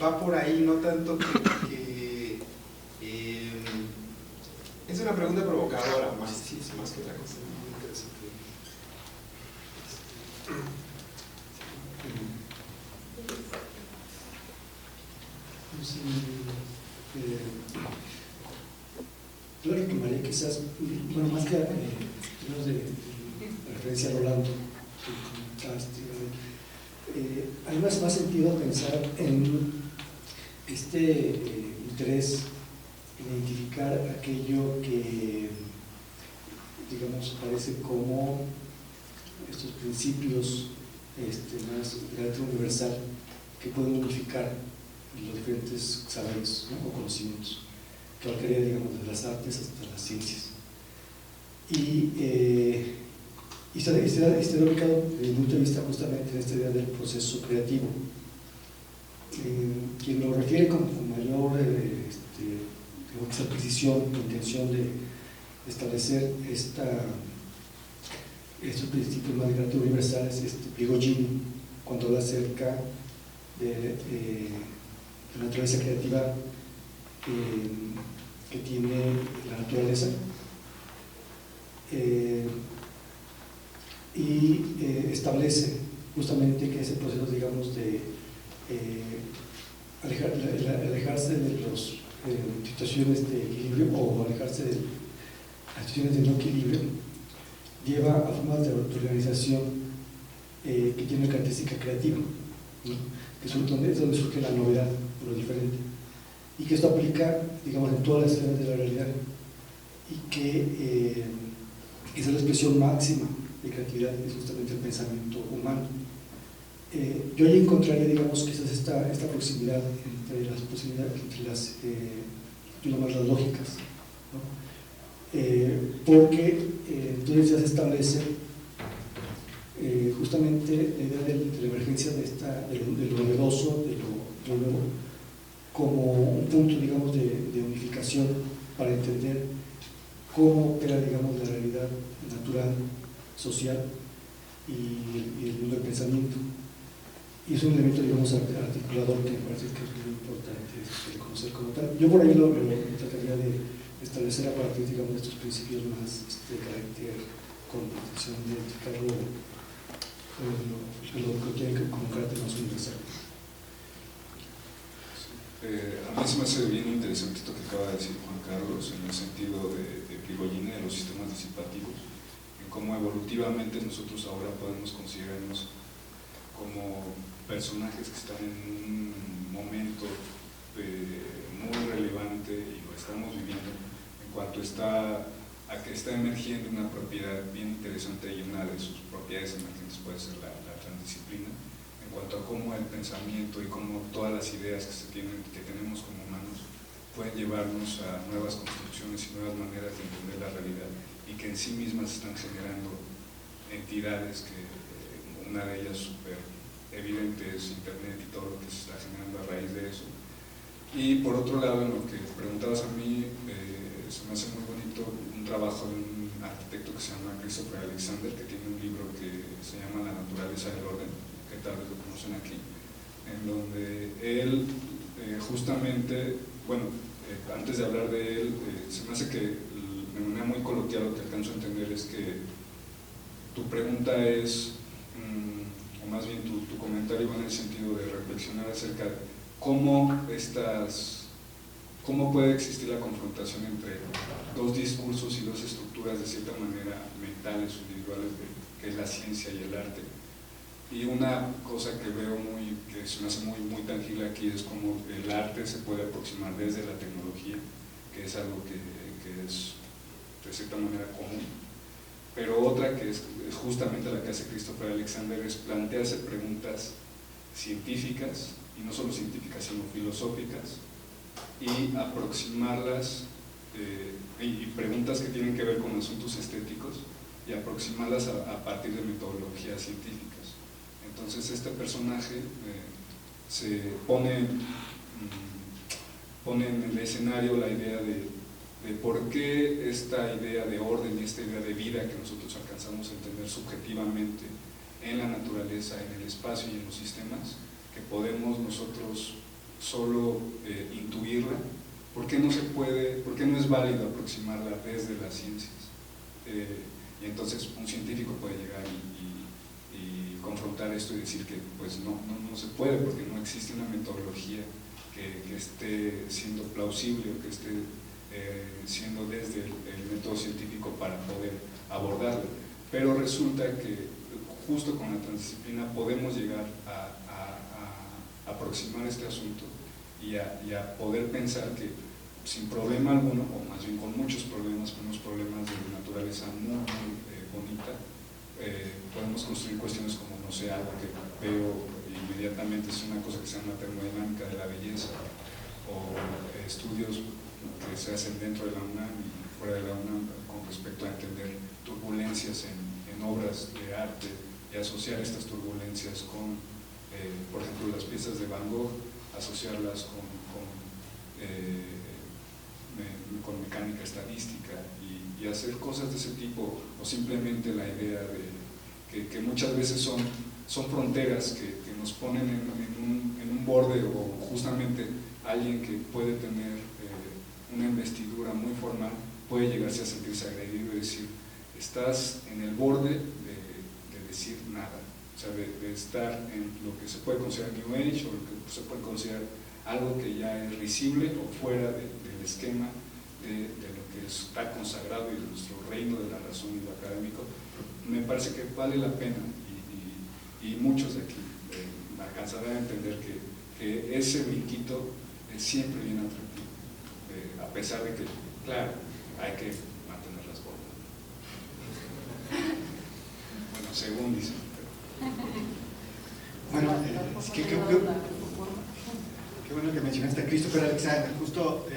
Va por ahí, no tanto que es una pregunta provocadora más que otra cosa. muy interesante. Yo retomaría quizás, bueno, más que términos de referencia a Rolando, hay más sentido pensar en este interés en identificar aquello que, digamos, parece como estos principios más de carácter universal que pueden unificar los diferentes saberes, ¿no? O conocimientos, que abarcaría, digamos, desde las artes hasta las ciencias. Y está ubicado desde el punto de vista justamente en esta idea del proceso creativo. Quien lo refiere con mayor esa precisión, con intención de establecer estos principios más de carácter universal es Prigogine, cuando habla acerca de la naturaleza creativa que tiene la naturaleza. Y establece justamente que ese proceso, digamos, de alejarse de las situaciones de equilibrio o alejarse de las situaciones de no equilibrio, lleva a formas de autoorganización que tienen una característica creativa, ¿no? Que es donde surge la novedad, lo diferente, y que esto aplica, digamos, en todas las esferas de la realidad, y que esa es la expresión máxima de creatividad, es justamente el pensamiento humano. Yo ahí encontraría, digamos, quizás esta proximidad entre las posibilidades, entre las, digamos, las lógicas, ¿no? Porque entonces ya se establece justamente la idea de la emergencia de lo novedoso, de lo nuevo, como un punto, digamos, de unificación para entender cómo opera, digamos, la realidad natural, social y el mundo del pensamiento. Y es un elemento, digamos, articulador que me parece que es muy importante conocer como tal. Yo por ahí lo trataría de establecer a partir, digamos, de estos principios más de carácter con intención de identificar lo que tiene como carácter más universal. A mí se me hace bien interesante esto que acaba de decir Juan Carlos en el sentido de Prigogine, de los sistemas disipativos, en cómo evolutivamente nosotros ahora podemos considerarnos como personajes que están en un momento muy relevante y lo estamos viviendo en cuanto a que está emergiendo una propiedad bien interesante y una de sus propiedades emergentes puede ser la transdisciplina, en cuanto a cómo el pensamiento y cómo todas las ideas que tenemos como humanos pueden llevarnos a nuevas construcciones y nuevas maneras de entender la realidad y y que en sí mismas están generando entidades que una de ellas súper evidente es Internet y todo lo que se está generando a raíz de eso. Y por otro lado, en lo que preguntabas a mí, se me hace muy bonito un trabajo de un arquitecto que se llama Christopher Alexander, que tiene un libro que se llama La naturaleza del orden, que tal vez lo conocen aquí, en donde él justamente, bueno, antes de hablar de él, se me hace que de manera muy coloquial lo que alcanzo a entender es que tu pregunta es, o más bien tu comentario va en el sentido de reflexionar acerca de cómo puede existir la confrontación entre dos discursos y dos estructuras de cierta manera mentales o individuales, que es la ciencia y el arte. Y una cosa que veo que se me hace muy tangible aquí es cómo el arte se puede aproximar desde la tecnología, que es algo que es de cierta manera común. Pero otra que es justamente la que hace Christopher Alexander es plantearse preguntas científicas, y no solo científicas sino filosóficas, y aproximarlas, y preguntas que tienen que ver con asuntos estéticos, y aproximarlas a partir de metodologías científicas. Entonces este personaje se pone en el escenario la idea de por qué esta idea de orden y esta idea de vida que nosotros alcanzamos a entender subjetivamente en la naturaleza, en el espacio y en los sistemas, que podemos nosotros solo intuirla, ¿por qué no es válido aproximarla desde las ciencias? Y entonces un científico puede llegar y confrontar esto y decir que pues no se puede, porque no existe una metodología que esté siendo plausible o que esté siendo desde el método científico para poder abordarla. Pero resulta que justo con la transdisciplina podemos llegar a aproximar este asunto y a poder pensar que sin problema alguno, o más bien con muchos problemas, con unos problemas de naturaleza muy bonita, podemos construir cuestiones como, no sé, algo que veo inmediatamente es una cosa que se llama termodinámica de la belleza, o estudios que se hacen dentro de la UNAM y fuera de la UNAM con respecto a entender turbulencias en obras de arte y asociar estas turbulencias con, por ejemplo, las piezas de Van Gogh, asociarlas con mecánica estadística y hacer cosas de ese tipo, o simplemente la idea de que muchas veces son fronteras que nos ponen en un borde, o justamente alguien que puede tener una investidura muy formal puede llegarse a sentirse agredido y decir, estás en el borde de decir nada, o sea, de estar en lo que se puede considerar New Age, o lo que se puede considerar algo que ya es risible o fuera del esquema de lo que está consagrado y de nuestro reino de la razón y lo académico. Me parece que vale la pena, y muchos de aquí alcanzarán a entender que ese brinquito es siempre bien atractivo, a pesar de que, claro, hay que mantener las formas. Bueno, según dicen. Bueno, es que qué bueno que mencionaste a Christopher Alexander, justo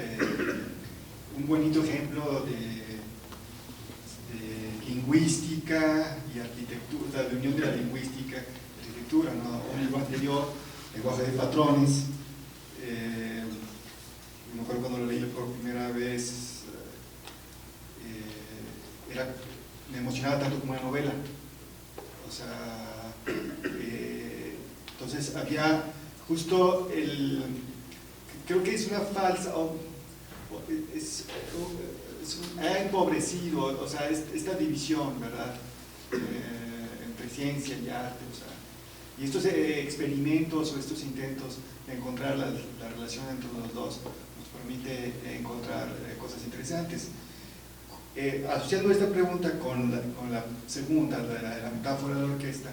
un bonito ejemplo de lingüística y arquitectura, de unión de la lingüística y arquitectura, ¿no? Un libro anterior, Lenguaje de Patrones, me acuerdo cuando lo leí por primera vez, me emocionaba tanto como una novela, o sea, entonces había justo creo que es una falsa, ha empobrecido, o sea, esta división, ¿verdad?, entre ciencia y arte, o sea, y estos experimentos o estos intentos de encontrar la relación entre los dos nos permite encontrar cosas interesantes. Asociando esta pregunta con la segunda, la metáfora de la orquesta,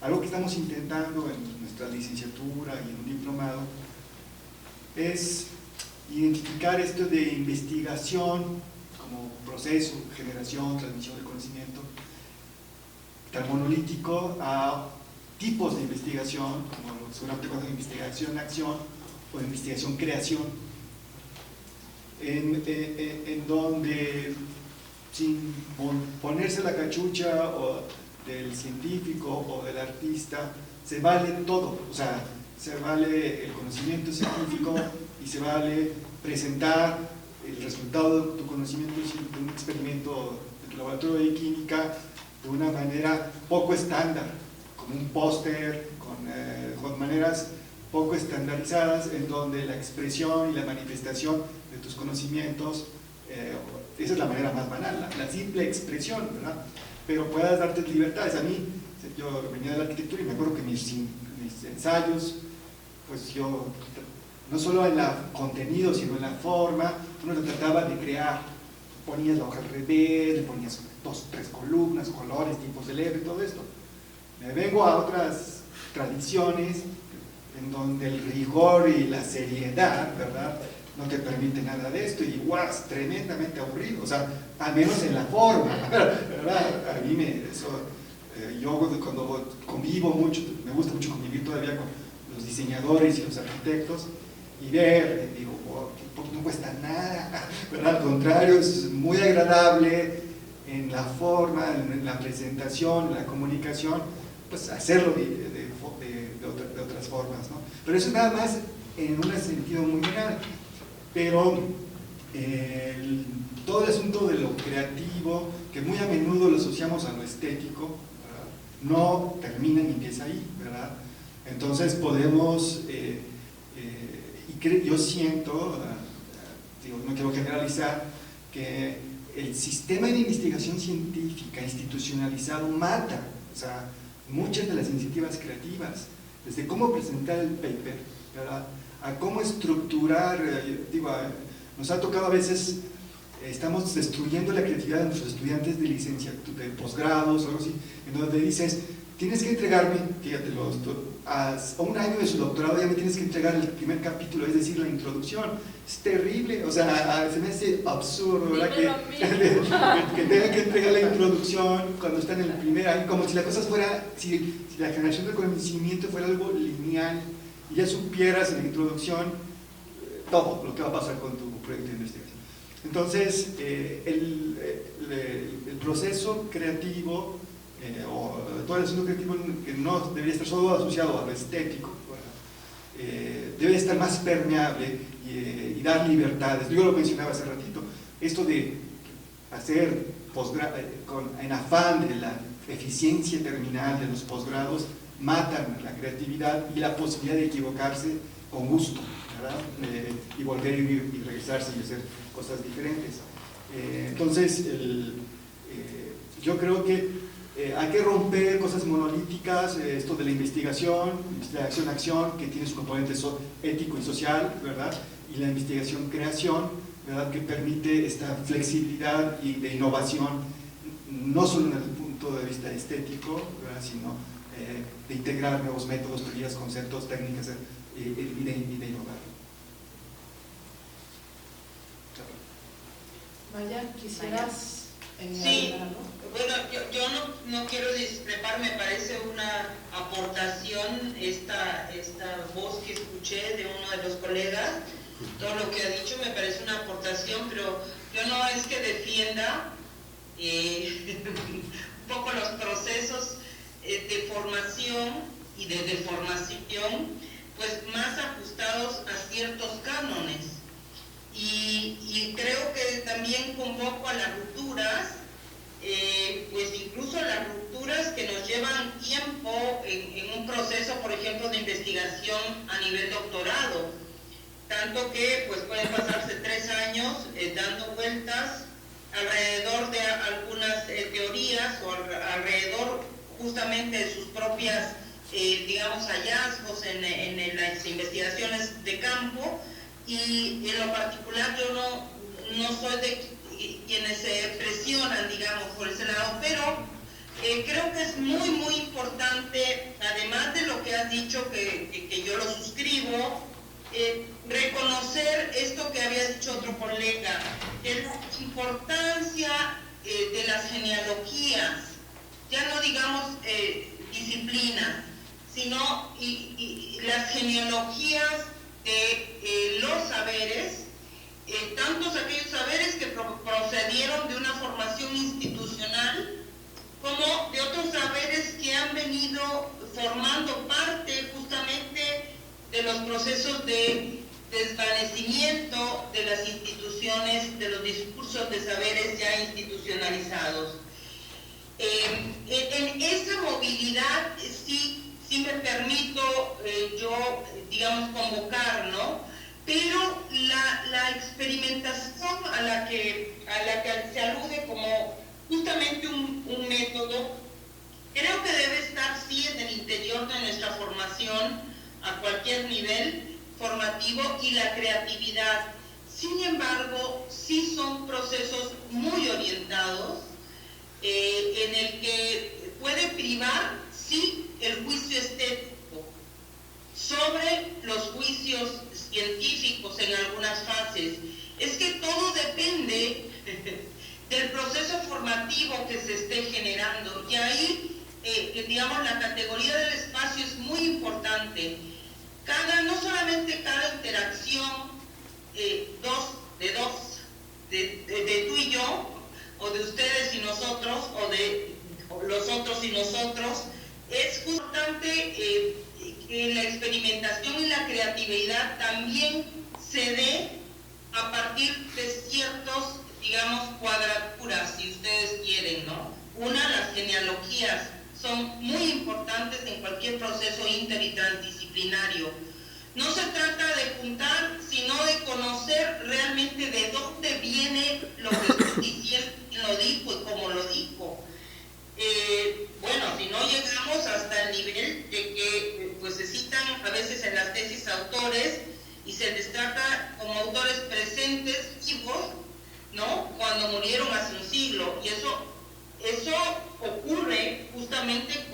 algo que estamos intentando en nuestra licenciatura y en un diplomado es identificar esto de investigación como proceso, generación, transmisión del conocimiento, tan monolítico a tipos de investigación, como seguramente cuando investigación-acción o investigación-creación, en donde sin ponerse la cachucha o del científico o del artista, se vale todo, o sea, se vale el conocimiento científico y se vale presentar el resultado de tu conocimiento de un experimento de tu laboratorio de química de una manera poco estándar, con un póster, con maneras poco estandarizadas, en donde la expresión y la manifestación de tus conocimientos, esa es la manera más banal, la simple expresión, ¿verdad? Pero puedas darte libertades. A mí, yo venía de la arquitectura y me acuerdo que mis ensayos, pues yo, no solo en el contenido, sino en la forma, uno lo trataba de crear. Ponías la hoja al revés, le ponías 2 o 3 columnas, colores, tipos de letra y todo esto. Me vengo a otras tradiciones en donde el rigor y la seriedad, ¿verdad?, no te permite nada de esto, y igual es tremendamente aburrido, o sea, al menos en la forma, ¿verdad? A mí yo cuando convivo mucho, me gusta mucho convivir todavía con los diseñadores y los arquitectos, y ver, digo, no cuesta nada, ¿verdad? Al contrario, es muy agradable en la forma, en la presentación, en la comunicación, pues hacerlo de otras formas, ¿no? Pero eso nada más en un sentido muy general. Pero todo el asunto de lo creativo, que muy a menudo lo asociamos a lo estético, ¿verdad?, no termina ni empieza ahí, ¿verdad? Entonces podemos, yo siento, digo, no quiero generalizar, que el sistema de investigación científica institucionalizado mata, o sea, muchas de las iniciativas creativas, desde cómo presentar el paper, ¿verdad?, a cómo estructurar, digo, nos ha tocado a veces, estamos destruyendo la creatividad de nuestros estudiantes de licenciatura, de posgrados o algo así, en donde dices, tienes que entregarme, fíjate, a un año de su doctorado ya me tienes que entregar el primer capítulo, es decir, la introducción. Es terrible, o sea, se me hace absurdo, ¿verdad?, que tengan que entregar la introducción cuando están en el primer año, como si la cosa fuera, si la generación del conocimiento fuera algo lineal, y ya supieras en la introducción todo lo que va a pasar con tu proyecto de investigación. Entonces, el proceso creativo, o todo el asunto creativo, que no debería estar solo asociado a lo estético, debe estar más permeable y dar libertades. Yo lo mencionaba hace ratito, esto de hacer en afán de la eficiencia terminal de los posgrados, matan la creatividad y la posibilidad de equivocarse con gusto, ¿verdad? Y volver y regresarse y hacer cosas diferentes. Entonces, yo creo que hay que romper cosas monolíticas, esto de la investigación, de acción-acción, que tiene su componente ético y social, ¿verdad?, y la investigación-creación, ¿verdad?, que permite esta flexibilidad y de innovación, no solo desde el punto de vista estético, ¿verdad?, sino de integrar nuevos métodos, teorías, conceptos, técnicas y de innovar. Maya, ¿quisieras sí, algo? Bueno, yo no quiero discrepar, me parece una aportación esta voz que escuché de uno de los colegas, todo lo que ha dicho me parece una aportación, pero yo no es que defienda un poco los procesos de formación y de deformación, pues más ajustados a ciertos cánones. Y creo que también convoco a las rupturas, pues incluso las rupturas que nos llevan tiempo en un proceso, por ejemplo, de investigación a nivel doctorado, tanto que pues pueden pasarse 3 años dando vueltas alrededor de algunas teorías o alrededor justamente de sus propias, digamos, hallazgos en las investigaciones de campo, y en lo particular yo no soy de quienes se presionan, digamos, por ese lado, pero creo que es muy, muy importante, además de lo que has dicho, que yo lo suscribo, reconocer esto que había dicho otro colega, que es la importancia de las genealogías, ya no digamos disciplinas, sino y las genealogías de los saberes tantos aquellos saberes que procedieron de una formación institucional, como de otros saberes que han venido formando parte justamente de los procesos de desvanecimiento de las instituciones, de los discursos de saberes ya institucionalizados. En esa movilidad sí me permito yo, digamos, convocar, ¿no? Pero la experimentación a la que se alude como justamente un método, creo que debe estar sí en el interior de nuestra formación a cualquier nivel formativo, y la creatividad. Sin embargo, sí son procesos muy orientados en el que puede privar, sí, el juicio estético sobre los juicios científicos en algunas fases. Es que todo depende del proceso formativo que se esté generando, y ahí, digamos, la categoría del espacio es muy importante. No solamente cada interacción de tú y yo, o de ustedes y nosotros, o de los otros y nosotros, es importante que la experimentación y la creatividad también se dé a partir de ciertos, digamos, cuadraturas, si ustedes quieren, ¿no? Las genealogías son muy importantes en cualquier proceso inter y transdisciplinario. No se trata de juntar, sino de conocer realmente de dónde viene lo que estoy diciendo, quién lo dijo y cómo lo dijo. Bueno, si no llegamos hasta el nivel de que pues se citan a veces en las tesis autores y se les trata como autores presentes, vivos, ¿no? Cuando murieron hace un siglo, y eso ocurre justamente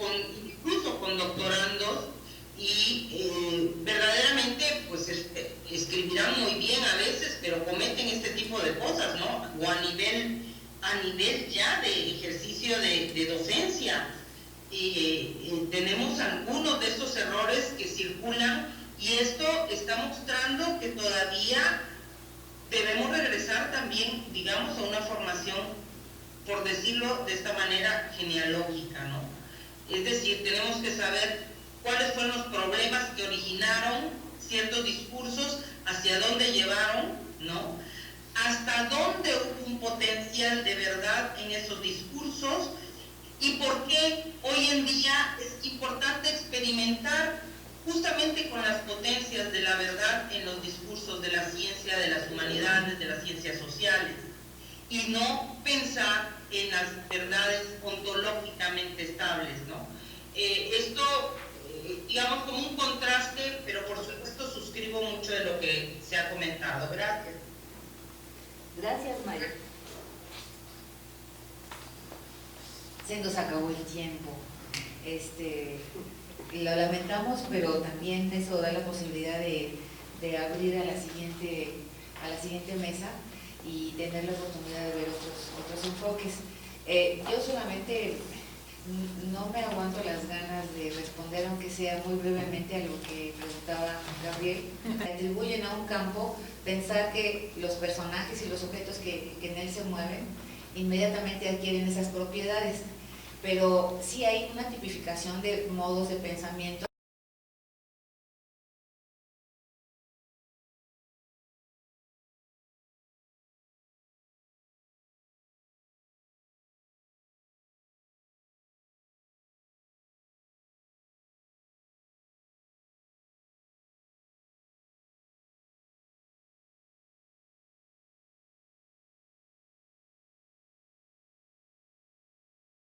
incluso con doctorandos, y verdaderamente pues escribirán muy bien a veces, pero cometen este tipo de cosas, ¿no? O a nivel ya de ejercicio de docencia. Tenemos algunos de estos errores que circulan, y esto está mostrando que todavía debemos regresar también, digamos, a una formación, por decirlo de esta manera, genealógica, ¿no? Es decir, tenemos que saber cuáles fueron los problemas que originaron ciertos discursos, hacia dónde llevaron, ¿no? Hasta dónde hubo un potencial de verdad en esos discursos, y por qué hoy en día es importante experimentar justamente con las potencias de la verdad en los discursos de la ciencia, de las humanidades, de las ciencias sociales, y no pensar en las verdades ontológicamente estables, ¿no? Esto, digamos, como un contraste, pero por supuesto suscribo mucho de lo que se ha comentado. Gracias. Gracias, María. Se nos acabó el tiempo. Lo lamentamos, pero también eso da la posibilidad de abrir a la siguiente mesa y tener la oportunidad de ver otros enfoques. Yo solamente no me aguanto las ganas de responder, aunque sea muy brevemente, a lo que preguntaba Gabriel. Atribuyen a un campo pensar que los personajes y los objetos que en él se mueven inmediatamente adquieren esas propiedades, pero sí hay una tipificación de modos de pensamiento